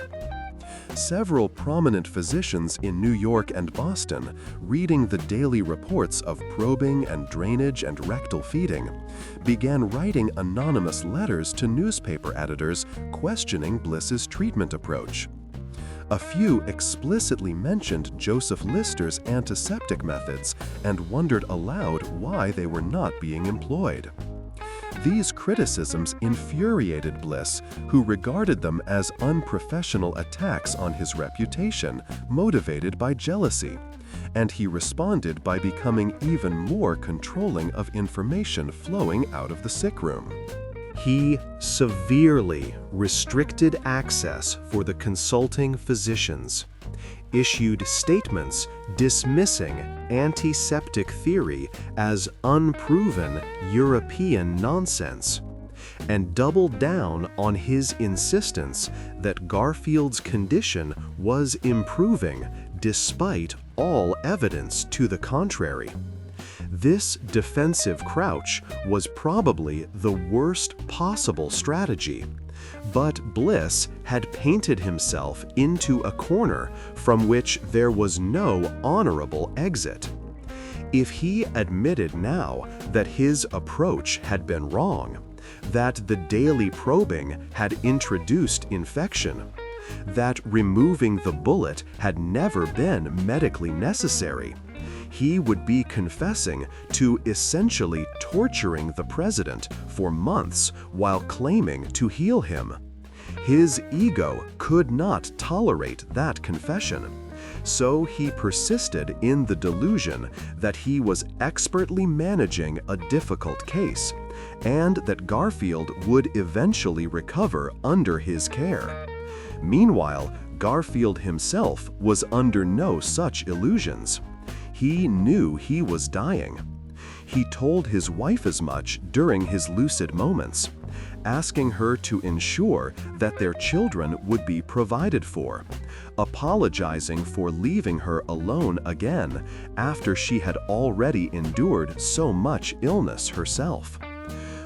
Several prominent physicians in New York and Boston, reading the daily reports of probing and drainage and rectal feeding, began writing anonymous letters to newspaper editors questioning Bliss's treatment approach. A few explicitly mentioned Joseph Lister's antiseptic methods and wondered aloud why they were not being employed. These criticisms infuriated Bliss, who regarded them as unprofessional attacks on his reputation, motivated by jealousy, and he responded by becoming even more controlling of information flowing out of the sick room. He severely restricted access for the consulting physicians, issued statements dismissing antiseptic theory as unproven European nonsense, and doubled down on his insistence that Garfield's condition was improving despite all evidence to the contrary. This defensive crouch was probably the worst possible strategy, But Bliss had painted himself into a corner from which there was no honorable exit. If he admitted now that his approach had been wrong, that the daily probing had introduced infection, that removing the bullet had never been medically necessary, he would be confessing to essentially torturing the president for months while claiming to heal him. His ego could not tolerate that confession, so he persisted in the delusion that he was expertly managing a difficult case, and that Garfield would eventually recover under his care. Meanwhile, Garfield himself was under no such illusions. He knew he was dying. He told his wife as much during his lucid moments, asking her to ensure that their children would be provided for, apologizing for leaving her alone again after she had already endured so much illness herself.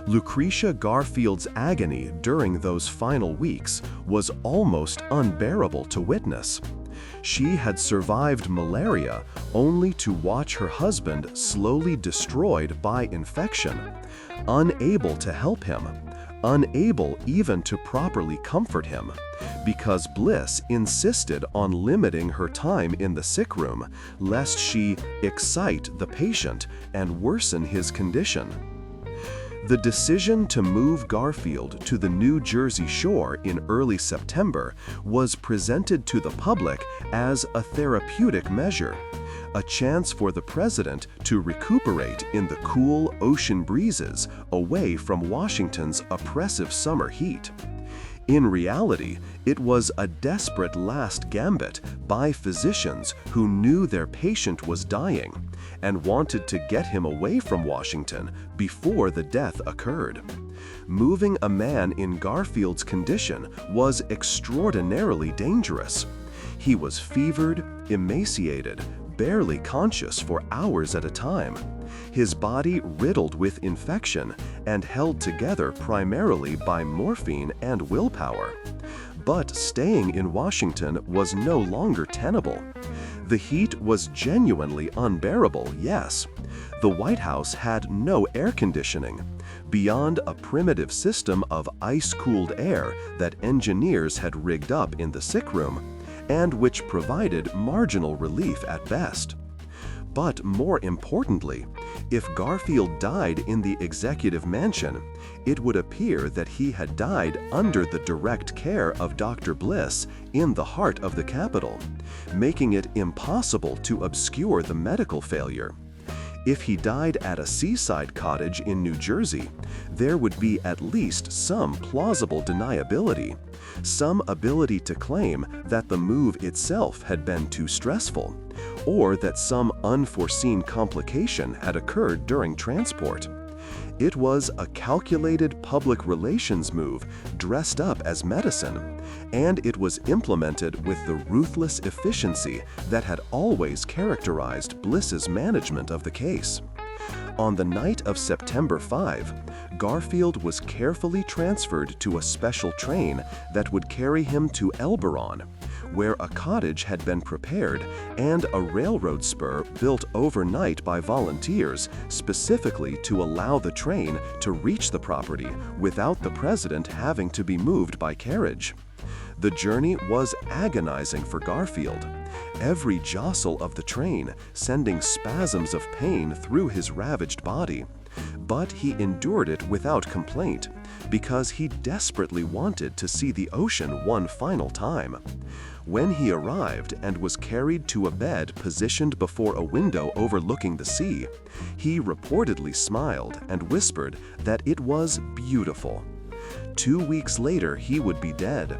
Lucretia Garfield's agony during those final weeks was almost unbearable to witness. She had survived malaria only to watch her husband slowly destroyed by infection, unable to help him, unable even to properly comfort him, because Bliss insisted on limiting her time in the sick room, lest she excite the patient and worsen his condition. The decision to move Garfield to the New Jersey shore in early September was presented to the public as a therapeutic measure, a chance for the president to recuperate in the cool ocean breezes away from Washington's oppressive summer heat. In reality, it was a desperate last gambit by physicians who knew their patient was dying and wanted to get him away from Washington before the death occurred. Moving a man in Garfield's condition was extraordinarily dangerous. He was fevered, emaciated, barely conscious for hours at a time, his body riddled with infection and held together primarily by morphine and willpower. But staying in Washington was no longer tenable. The heat was genuinely unbearable, yes. The White House had no air conditioning, beyond a primitive system of ice-cooled air that engineers had rigged up in the sick room, and which provided marginal relief at best. But more importantly, if Garfield died in the executive mansion, it would appear that he had died under the direct care of Dr. Bliss in the heart of the Capitol, making it impossible to obscure the medical failure. If he died at a seaside cottage in New Jersey, there would be at least some plausible deniability, some ability to claim that the move itself had been too stressful, or that some unforeseen complication had occurred during transport. It was a calculated public relations move dressed up as medicine, and it was implemented with the ruthless efficiency that had always characterized Bliss's management of the case. On the night of September 5, Garfield was carefully transferred to a special train that would carry him to Elberon, where a cottage had been prepared and a railroad spur built overnight by volunteers specifically to allow the train to reach the property without the president having to be moved by carriage. The journey was agonizing for Garfield, every jostle of the train sending spasms of pain through his ravaged body. But he endured it without complaint, because he desperately wanted to see the ocean one final time. When he arrived and was carried to a bed positioned before a window overlooking the sea, he reportedly smiled and whispered that it was beautiful. 2 weeks later, he would be dead,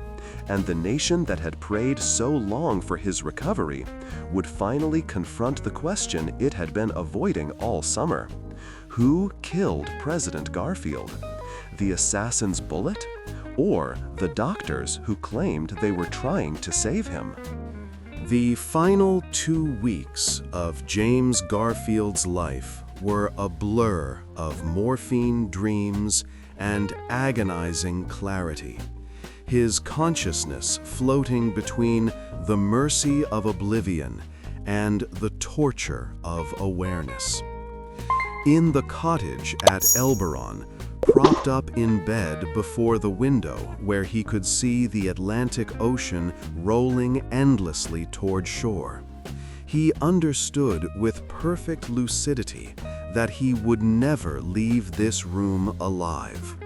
and the nation that had prayed so long for his recovery would finally confront the question it had been avoiding all summer. Who killed President Garfield? The assassin's bullet? Or the doctors who claimed they were trying to save him? The final 2 weeks of James Garfield's life were a blur of morphine dreams and agonizing clarity. his consciousness floating between the mercy of oblivion and the torture of awareness. In the cottage at Elberon, propped up in bed before the window where he could see the Atlantic Ocean rolling endlessly toward shore, he understood with perfect lucidity that he would never leave this room alive.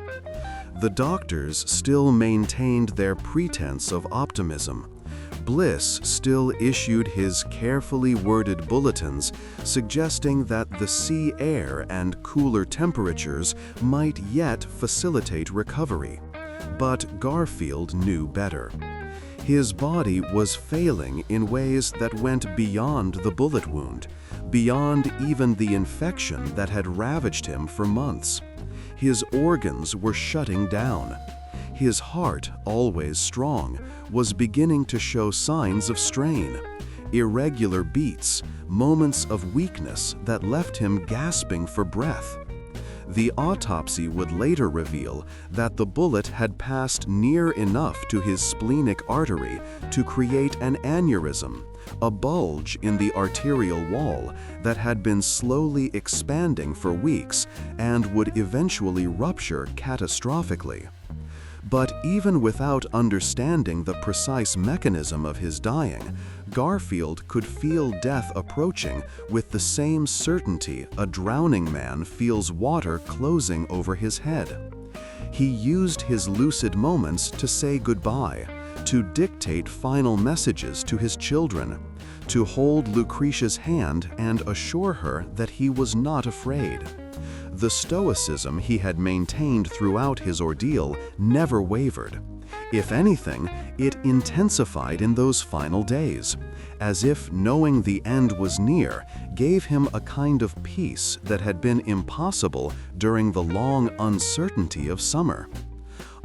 The doctors still maintained their pretense of optimism. Bliss still issued his carefully worded bulletins suggesting that the sea air and cooler temperatures might yet facilitate recovery. But Garfield knew better. His body was failing in ways that went beyond the bullet wound, beyond even the infection that had ravaged him for months. His organs were shutting down. His heart, always strong, was beginning to show signs of strain. Irregular beats, moments of weakness that left him gasping for breath. The autopsy would later reveal that the bullet had passed near enough to his splenic artery to create an aneurysm, a bulge in the arterial wall that had been slowly expanding for weeks and would eventually rupture catastrophically. But even without understanding the precise mechanism of his dying, Garfield could feel death approaching with the same certainty a drowning man feels water closing over his head. He used his lucid moments to say goodbye, to dictate final messages to his children, to hold Lucretia's hand and assure her that he was not afraid. The stoicism he had maintained throughout his ordeal never wavered. If anything, it intensified in those final days, as if knowing the end was near gave him a kind of peace that had been impossible during the long uncertainty of summer.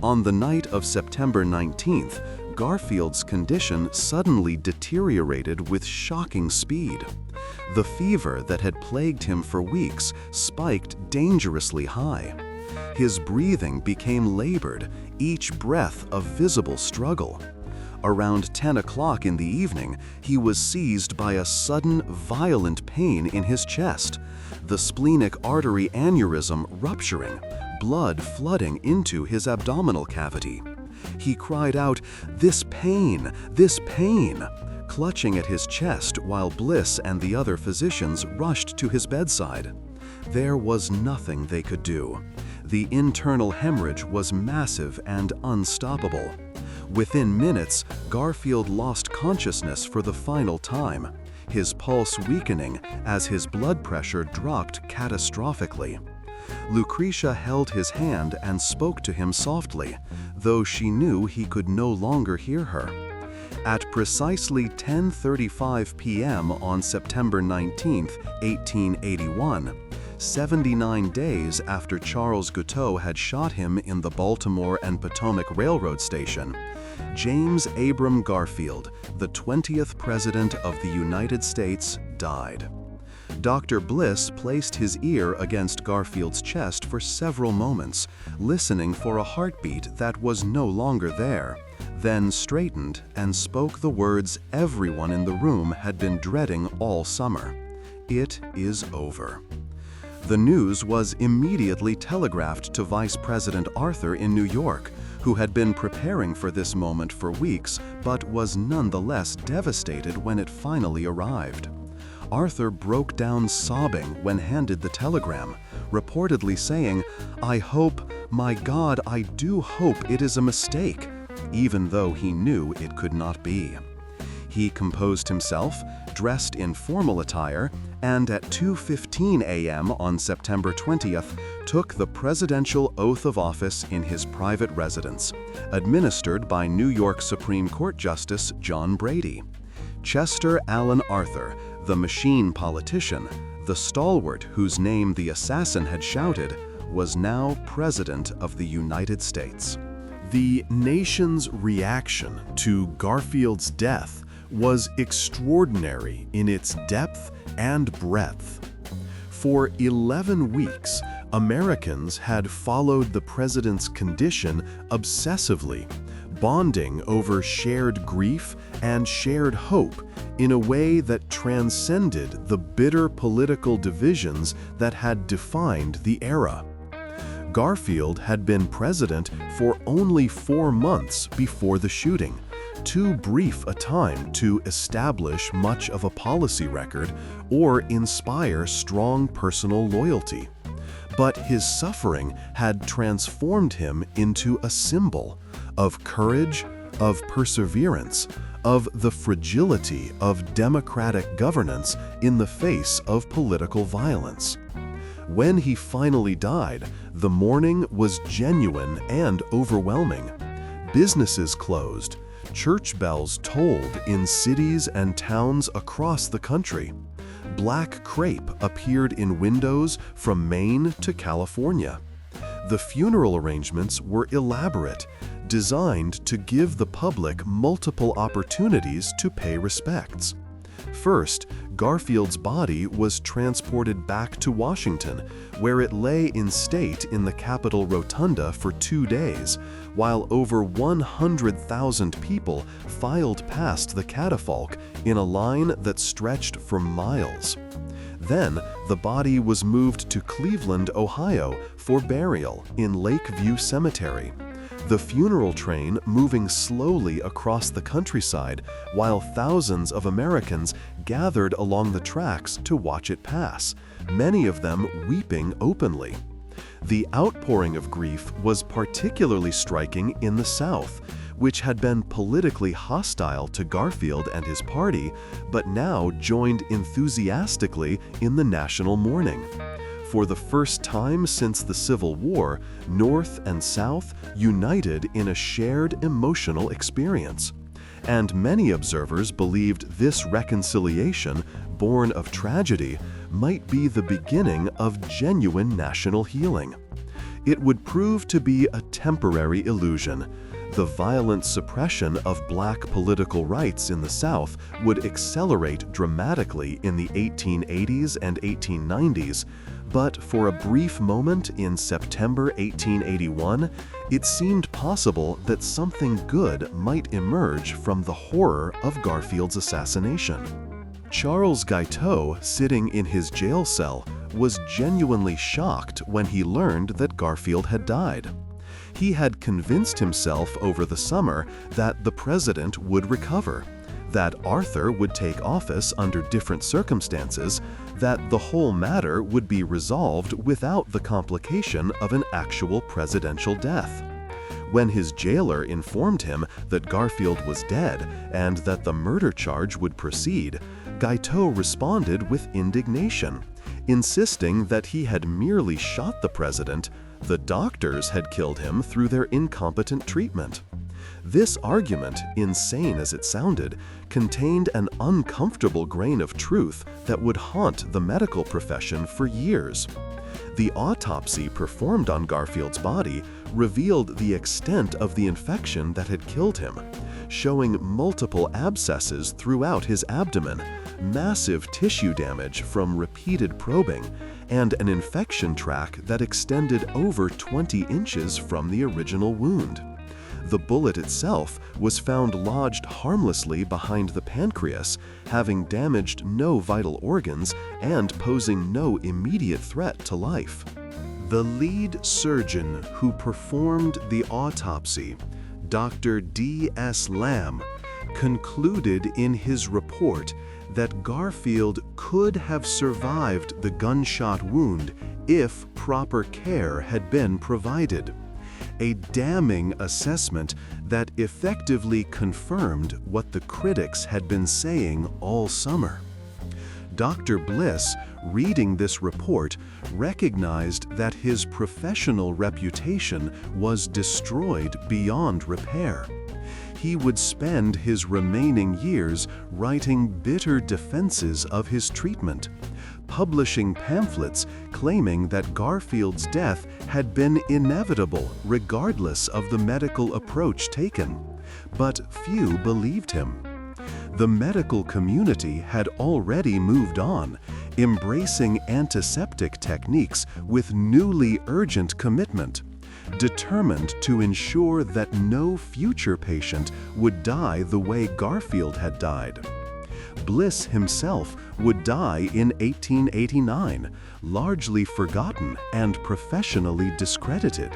On the night of September 19th, Garfield's condition suddenly deteriorated with shocking speed. The fever that had plagued him for weeks spiked dangerously high. His breathing became labored, each breath a visible struggle. Around 10 o'clock in the evening, he was seized by a sudden, violent pain in his chest, the splenic artery aneurysm rupturing, blood flooding into his abdominal cavity. He cried out, "This pain! This pain!" clutching at his chest while Bliss and the other physicians rushed to his bedside. There was nothing they could do. The internal hemorrhage was massive and unstoppable. Within minutes, Garfield lost consciousness for the final time, his pulse weakening as his blood pressure dropped catastrophically. Lucretia held his hand and spoke to him softly, though she knew he could no longer hear her. At precisely 10:35 p.m. on September 19, 1881, 79 days after Charles Guiteau had shot him in the Baltimore and Potomac Railroad Station, James Abram Garfield, the 20th President of the United States, died. Dr. Bliss placed his ear against Garfield's chest for several moments, listening for a heartbeat that was no longer there, then straightened and spoke the words everyone in the room had been dreading all summer. "It is over." The news was immediately telegraphed to Vice President Arthur in New York, who had been preparing for this moment for weeks but was nonetheless devastated when it finally arrived. Arthur broke down sobbing when handed the telegram, reportedly saying, "I hope, my God, I do hope it is a mistake," even though he knew it could not be. He composed himself, dressed in formal attire, and at 2:15 a.m. on September 20th, took the presidential oath of office in his private residence, administered by New York Supreme Court Justice John Brady. Chester Alan Arthur, the machine politician, the stalwart whose name the assassin had shouted, was now President of the United States. The nation's reaction to Garfield's death was extraordinary in its depth and breadth. For 11 weeks, Americans had followed the president's condition obsessively, bonding over shared grief and shared hope in a way that transcended the bitter political divisions that had defined the era. Garfield had been president for only 4 months before the shooting, too brief a time to establish much of a policy record or inspire strong personal loyalty. But his suffering had transformed him into a symbol of courage, of perseverance, of the fragility of democratic governance in the face of political violence. When he finally died, the mourning was genuine and overwhelming. Businesses closed, church bells tolled in cities and towns across the country. Black crepe appeared in windows from Maine to California. The funeral arrangements were elaborate, designed to give the public multiple opportunities to pay respects. First, Garfield's body was transported back to Washington, where it lay in state in the Capitol Rotunda for 2 days, while over 100,000 people filed past the catafalque in a line that stretched for miles. Then, the body was moved to Cleveland, Ohio, for burial in Lakeview Cemetery. The funeral train moving slowly across the countryside while thousands of Americans gathered along the tracks to watch it pass, many of them weeping openly. The outpouring of grief was particularly striking in the South, which had been politically hostile to Garfield and his party, but now joined enthusiastically in the national mourning. For the first time since the Civil War, North and South united in a shared emotional experience. And many observers believed this reconciliation, born of tragedy, might be the beginning of genuine national healing. It would prove to be a temporary illusion. The violent suppression of black political rights in the South would accelerate dramatically in the 1880s and 1890s, but for a brief moment in September 1881, it seemed possible that something good might emerge from the horror of Garfield's assassination. Charles Guiteau, sitting in his jail cell, was genuinely shocked when he learned that Garfield had died. He had convinced himself over the summer that the president would recover, that Arthur would take office under different circumstances, that the whole matter would be resolved without the complication of an actual presidential death. When his jailer informed him that Garfield was dead and that the murder charge would proceed, Guiteau responded with indignation, insisting that he had merely shot the president. The doctors had killed him through their incompetent treatment. This argument, insane as it sounded, contained an uncomfortable grain of truth that would haunt the medical profession for years. The autopsy performed on Garfield's body revealed the extent of the infection that had killed him, showing multiple abscesses throughout his abdomen, massive tissue damage from repeated probing, and an infection track that extended over 20 inches from the original wound. The bullet itself was found lodged harmlessly behind the pancreas, having damaged no vital organs and posing no immediate threat to life. The lead surgeon who performed the autopsy, Dr. D.S. Lamb, concluded in his report that Garfield could have survived the gunshot wound if proper care had been provided. A damning assessment that effectively confirmed what the critics had been saying all summer. Dr. Bliss, reading this report, recognized that his professional reputation was destroyed beyond repair. He would spend his remaining years writing bitter defenses of his treatment, publishing pamphlets claiming that Garfield's death had been inevitable regardless of the medical approach taken. But few believed him. The medical community had already moved on, embracing antiseptic techniques with newly urgent commitment. determined to ensure that no future patient would die the way Garfield had died. Bliss himself would die in 1889, largely forgotten and professionally discredited.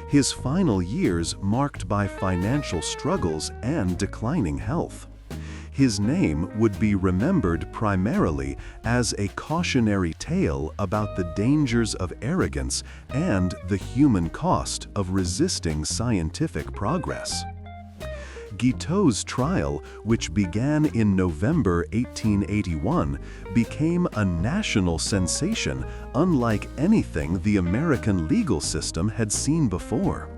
His final years marked by financial struggles and declining health. His name would be remembered primarily as a cautionary tale about the dangers of arrogance and the human cost of resisting scientific progress. Guiteau's trial, which began in November 1881, became a national sensation unlike anything the American legal system had seen before.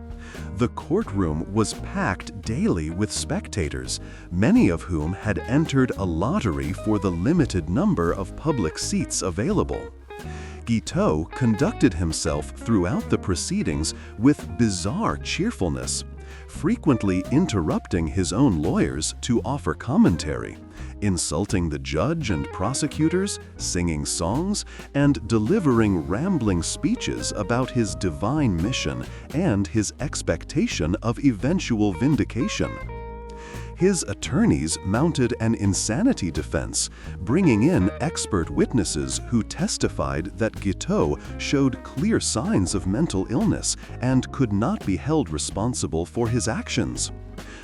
The courtroom was packed daily with spectators, many of whom had entered a lottery for the limited number of public seats available. Guiteau conducted himself throughout the proceedings with bizarre cheerfulness, frequently interrupting his own lawyers to offer commentary, insulting the judge and prosecutors, singing songs, and delivering rambling speeches about his divine mission and his expectation of eventual vindication. His attorneys mounted an insanity defense, bringing in expert witnesses who testified that Guiteau showed clear signs of mental illness and could not be held responsible for his actions.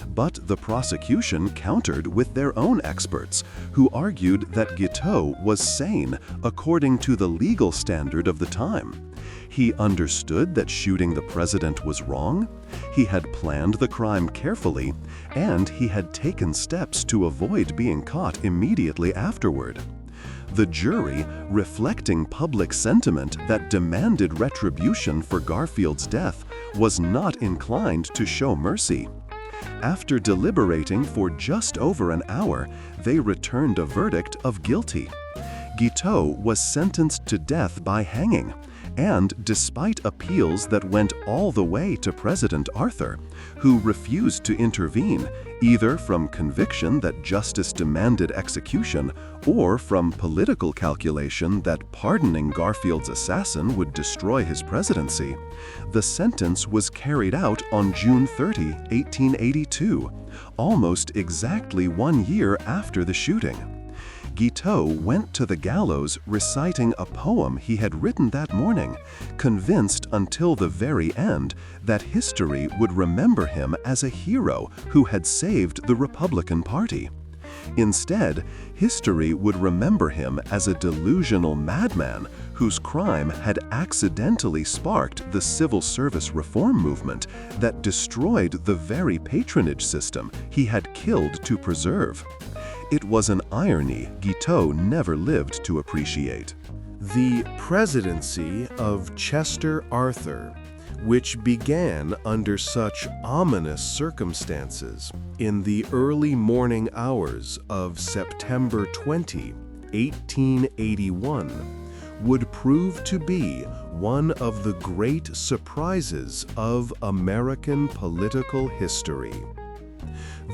But the prosecution countered with their own experts, who argued that Guiteau was sane according to the legal standard of the time. He understood that shooting the president was wrong, he had planned the crime carefully, and he had taken steps to avoid being caught immediately afterward. The jury, reflecting public sentiment that demanded retribution for Garfield's death, was not inclined to show mercy. After deliberating for just over an hour, they returned a verdict of guilty. Guiteau was sentenced to death by hanging, and despite appeals that went all the way to President Arthur, who refused to intervene, either from conviction that justice demanded execution or from political calculation that pardoning Garfield's assassin would destroy his presidency, the sentence was carried out on June 30, 1882, almost exactly 1 year after the shooting. Guiteau went to the gallows reciting a poem he had written that morning, convinced until the very end that history would remember him as a hero who had saved the Republican Party. Instead, history would remember him as a delusional madman whose crime had accidentally sparked the civil service reform movement that destroyed the very patronage system he had killed to preserve. It was an irony Guiteau never lived to appreciate. The presidency of Chester Arthur, which began under such ominous circumstances in the early morning hours of September 20, 1881, would prove to be one of the great surprises of American political history.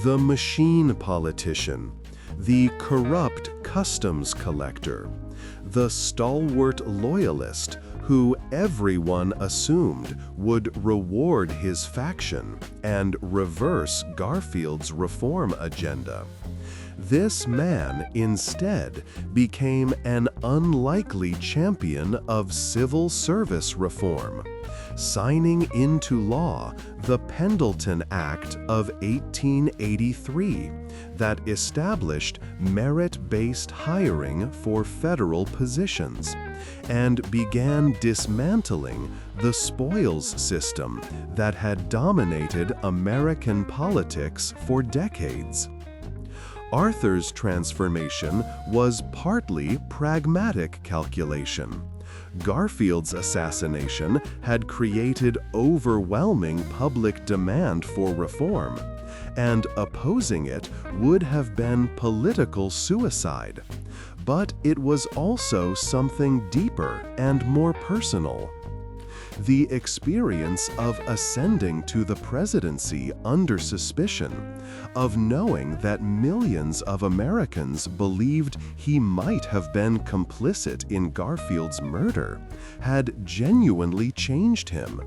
The machine politician, the corrupt customs collector, the stalwart loyalist who everyone assumed would reward his faction and reverse Garfield's reform agenda. This man instead became an unlikely champion of civil service reform, signing into law the Pendleton Act of 1883 that established merit-based hiring for federal positions and began dismantling the spoils system that had dominated American politics for decades. Arthur's transformation was partly pragmatic calculation. Garfield's assassination had created overwhelming public demand for reform, and opposing it would have been political suicide. But it was also something deeper and more personal. The experience of ascending to the presidency under suspicion, of knowing that millions of Americans believed he might have been complicit in Garfield's murder, had genuinely changed him.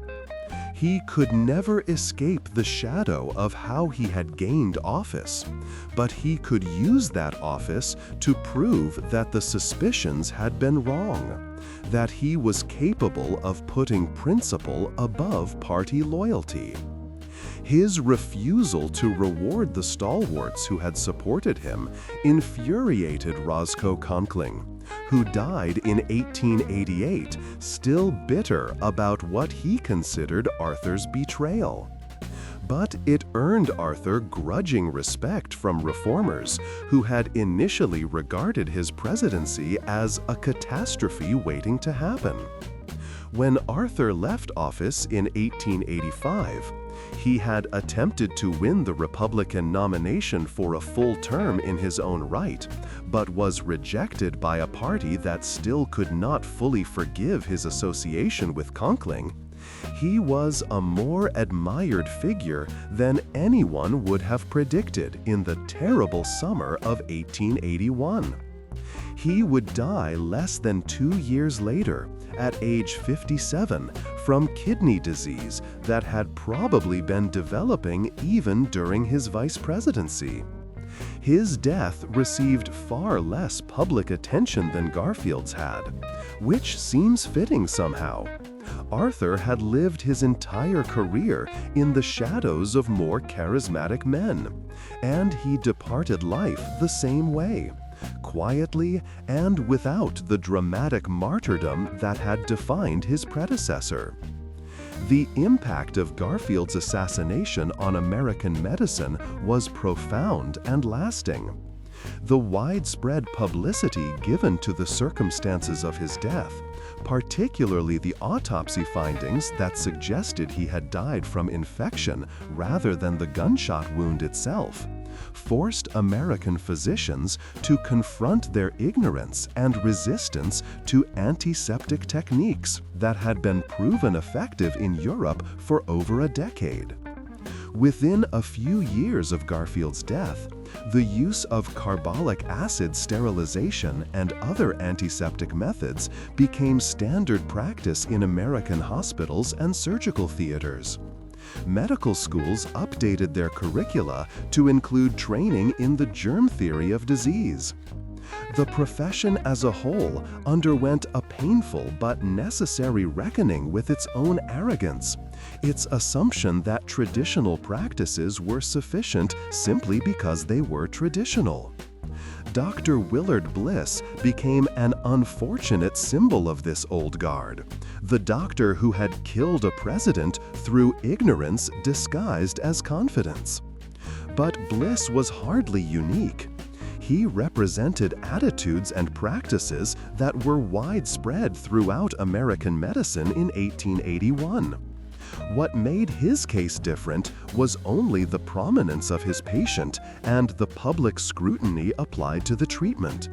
He could never escape the shadow of how he had gained office, but he could use that office to prove that the suspicions had been wrong, that he was capable of putting principle above party loyalty. His refusal to reward the stalwarts who had supported him infuriated Roscoe Conkling, who died in 1888, still bitter about what he considered Arthur's betrayal. But it earned Arthur grudging respect from reformers who had initially regarded his presidency as a catastrophe waiting to happen. When Arthur left office in 1885, he had attempted to win the Republican nomination for a full term in his own right, but was rejected by a party that still could not fully forgive his association with Conkling. He was a more admired figure than anyone would have predicted in the terrible summer of 1881. He would die less than 2 years later, at age 57, from kidney disease that had probably been developing even during his vice presidency. His death received far less public attention than Garfield's had, which seems fitting somehow. Arthur had lived his entire career in the shadows of more charismatic men, and he departed life the same way, quietly and without the dramatic martyrdom that had defined his predecessor. The impact of Garfield's assassination on American medicine was profound and lasting. The widespread publicity given to the circumstances of his death, particularly the autopsy findings that suggested he had died from infection rather than the gunshot wound itself, forced American physicians to confront their ignorance and resistance to antiseptic techniques that had been proven effective in Europe for over a decade. Within a few years of Garfield's death, the use of carbolic acid sterilization and other antiseptic methods became standard practice in American hospitals and surgical theaters. Medical schools updated their curricula to include training in the germ theory of disease. The profession as a whole underwent a painful but necessary reckoning with its own arrogance, its assumption that traditional practices were sufficient simply because they were traditional. Dr. Willard Bliss became an unfortunate symbol of this old guard, the doctor who had killed a president through ignorance disguised as confidence. But Bliss was hardly unique. He represented attitudes and practices that were widespread throughout American medicine in 1881. What made his case different was only the prominence of his patient and the public scrutiny applied to the treatment.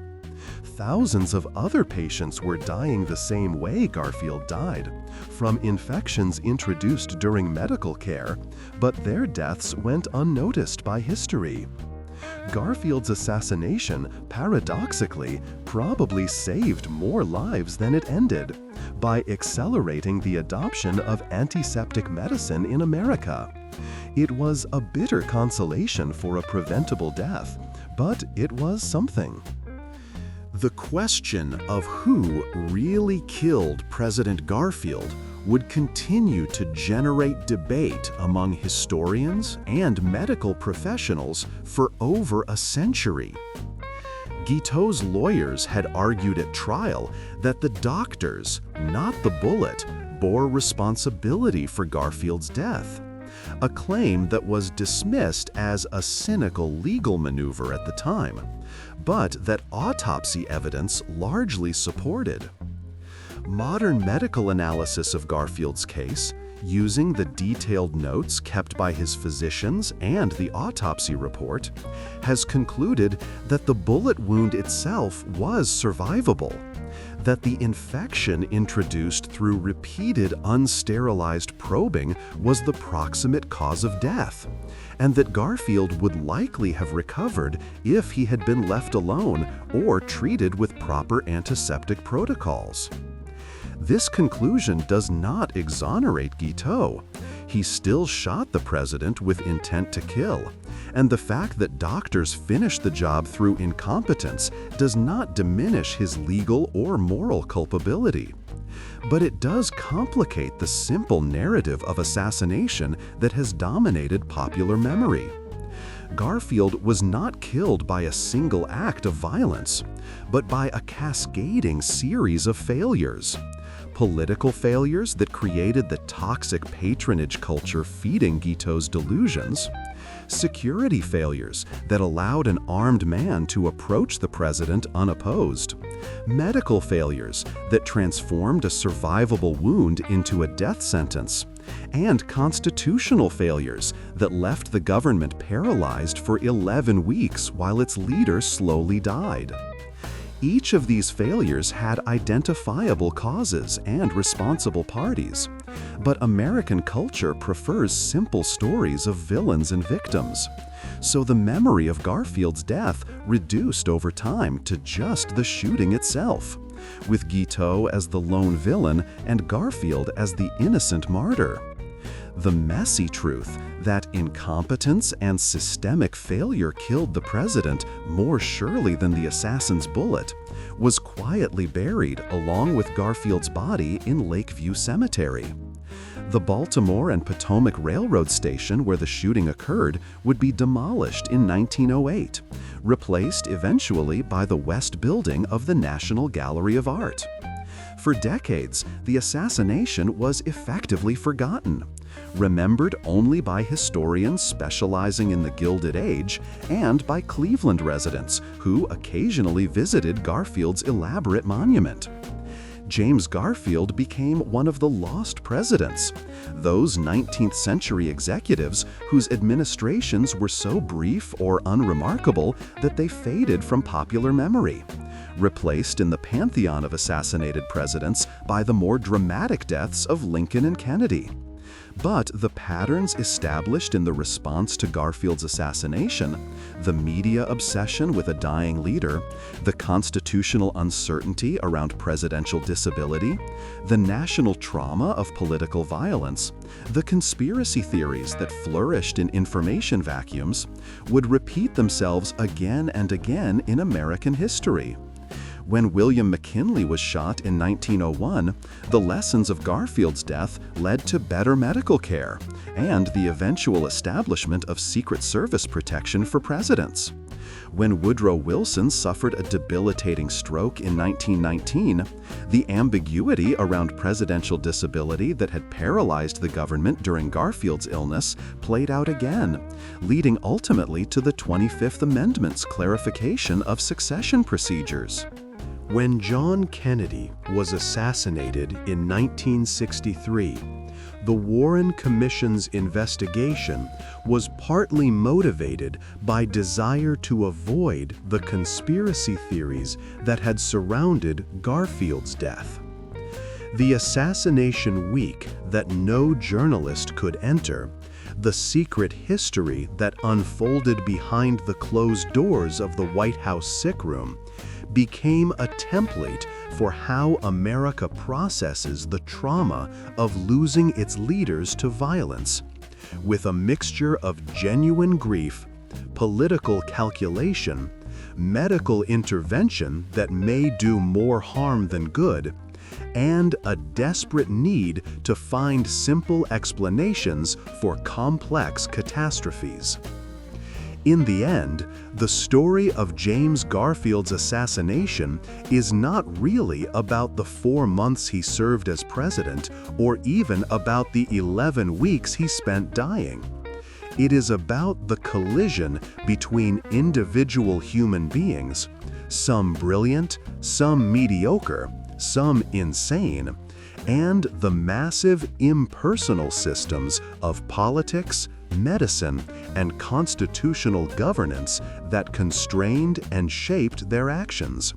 Thousands of other patients were dying the same way Garfield died, from infections introduced during medical care, but their deaths went unnoticed by history. Garfield's assassination, paradoxically, probably saved more lives than it ended, by accelerating the adoption of antiseptic medicine in America. It was a bitter consolation for a preventable death, but it was something. The question of who really killed President Garfield would continue to generate debate among historians and medical professionals for over a century. Guiteau's lawyers had argued at trial that the doctors, not the bullet, bore responsibility for Garfield's death, a claim that was dismissed as a cynical legal maneuver at the time, but that autopsy evidence largely supported. Modern medical analysis of Garfield's case, using the detailed notes kept by his physicians and the autopsy report, has concluded that the bullet wound itself was survivable, that the infection introduced through repeated unsterilized probing was the proximate cause of death, and that Garfield would likely have recovered if he had been left alone or treated with proper antiseptic protocols. This conclusion does not exonerate Guiteau. He still shot the president with intent to kill, and the fact that doctors finished the job through incompetence does not diminish his legal or moral culpability. But it does complicate the simple narrative of assassination that has dominated popular memory. Garfield was not killed by a single act of violence, but by a cascading series of failures. Political failures that created the toxic patronage culture feeding Guiteau's delusions, security failures that allowed an armed man to approach the president unopposed, medical failures that transformed a survivable wound into a death sentence, and constitutional failures that left the government paralyzed for 11 weeks while its leader slowly died. Each of these failures had identifiable causes and responsible parties, but American culture prefers simple stories of villains and victims. So the memory of Garfield's death reduced over time to just the shooting itself, with Guiteau as the lone villain and Garfield as the innocent martyr. The messy truth that incompetence and systemic failure killed the president more surely than the assassin's bullet was quietly buried along with Garfield's body in Lakeview Cemetery. The Baltimore and Potomac Railroad station where the shooting occurred would be demolished in 1908, replaced eventually by the West Building of the National Gallery of Art. For decades, the assassination was effectively forgotten, remembered only by historians specializing in the Gilded Age and by Cleveland residents who occasionally visited Garfield's elaborate monument. James Garfield became one of the lost presidents, those 19th century executives whose administrations were so brief or unremarkable that they faded from popular memory, replaced in the pantheon of assassinated presidents by the more dramatic deaths of Lincoln and Kennedy. But the patterns established in the response to Garfield's assassination, the media obsession with a dying leader, the constitutional uncertainty around presidential disability, the national trauma of political violence, the conspiracy theories that flourished in information vacuums, would repeat themselves again and again in American history. When William McKinley was shot in 1901, the lessons of Garfield's death led to better medical care and the eventual establishment of Secret Service protection for presidents. When Woodrow Wilson suffered a debilitating stroke in 1919, the ambiguity around presidential disability that had paralyzed the government during Garfield's illness played out again, leading ultimately to the 25th Amendment's clarification of succession procedures. When John Kennedy was assassinated in 1963, the Warren Commission's investigation was partly motivated by desire to avoid the conspiracy theories that had surrounded Garfield's death. The assassination week that no journalist could enter, the secret history that unfolded behind the closed doors of the White House sick room, became a template for how America processes the trauma of losing its leaders to violence, with a mixture of genuine grief, political calculation, medical intervention that may do more harm than good, and a desperate need to find simple explanations for complex catastrophes. In the end, the story of James Garfield's assassination is not really about the 4 months he served as president or even about the 11 weeks he spent dying. It is about the collision between individual human beings, some brilliant, some mediocre, some insane, and the massive impersonal systems of politics, medicine, and constitutional governance that constrained and shaped their actions.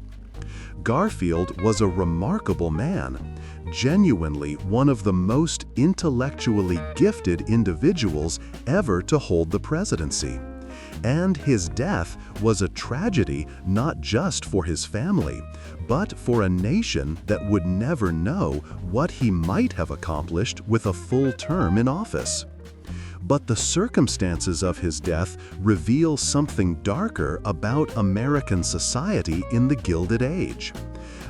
Garfield was a remarkable man, genuinely one of the most intellectually gifted individuals ever to hold the presidency. And his death was a tragedy not just for his family, but for a nation that would never know what he might have accomplished with a full term in office. But the circumstances of his death reveal something darker about American society in the Gilded Age.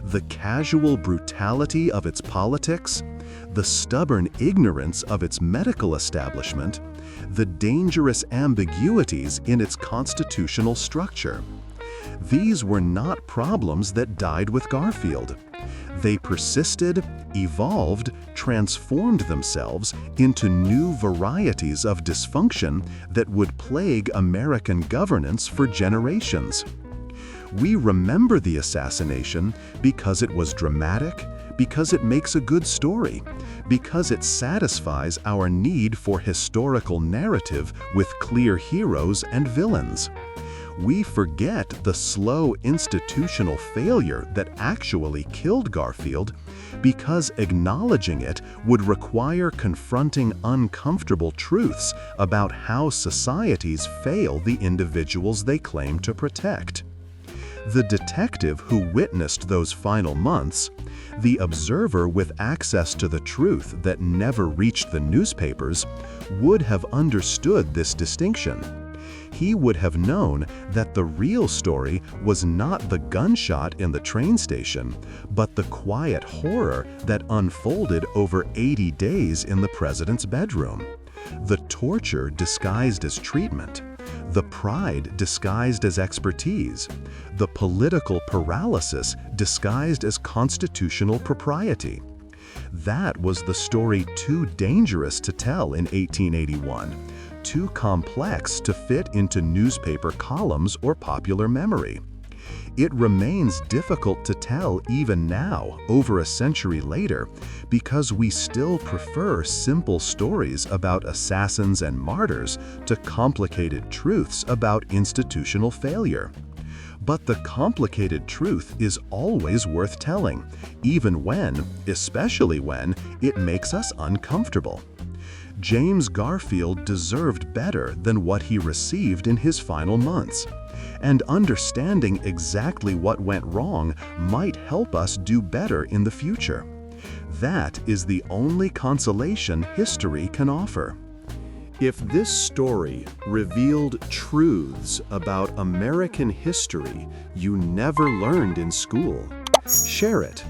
The casual brutality of its politics, the stubborn ignorance of its medical establishment, the dangerous ambiguities in its constitutional structure. These were not problems that died with Garfield. They persisted, evolved, transformed themselves into new varieties of dysfunction that would plague American governance for generations. We remember the assassination because it was dramatic, because it makes a good story, because it satisfies our need for historical narrative with clear heroes and villains. We forget the slow institutional failure that actually killed Garfield because acknowledging it would require confronting uncomfortable truths about how societies fail the individuals they claim to protect. The detective who witnessed those final months, the observer with access to the truth that never reached the newspapers, would have understood this distinction. He would have known that the real story was not the gunshot in the train station, but the quiet horror that unfolded over 80 days in the president's bedroom. The torture disguised as treatment, the pride disguised as expertise, the political paralysis disguised as constitutional propriety. That was the story too dangerous to tell in 1881, too complex to fit into newspaper columns or popular memory. It remains difficult to tell even now, over a century later, because we still prefer simple stories about assassins and martyrs to complicated truths about institutional failure. But the complicated truth is always worth telling, even when, especially when, it makes us uncomfortable. James Garfield deserved better than what he received in his final months. And understanding exactly what went wrong might help us do better in the future. That is the only consolation history can offer. If this story revealed truths about American history you never learned in school, share it.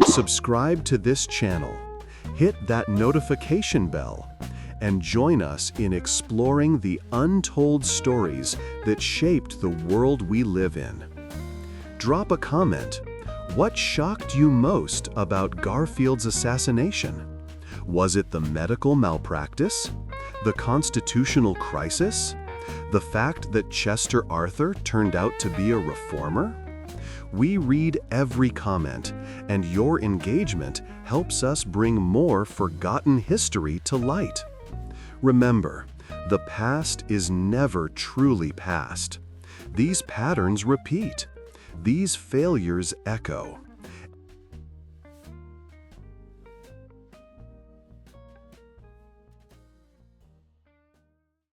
Subscribe to this channel, hit that notification bell, and join us in exploring the untold stories that shaped the world we live in. Drop a comment. What shocked you most about Garfield's assassination? Was it the medical malpractice? The constitutional crisis? The fact that Chester Arthur turned out to be a reformer? We read every comment, and your engagement helps us bring more forgotten history to light. Remember, the past is never truly past. These patterns repeat. These failures echo.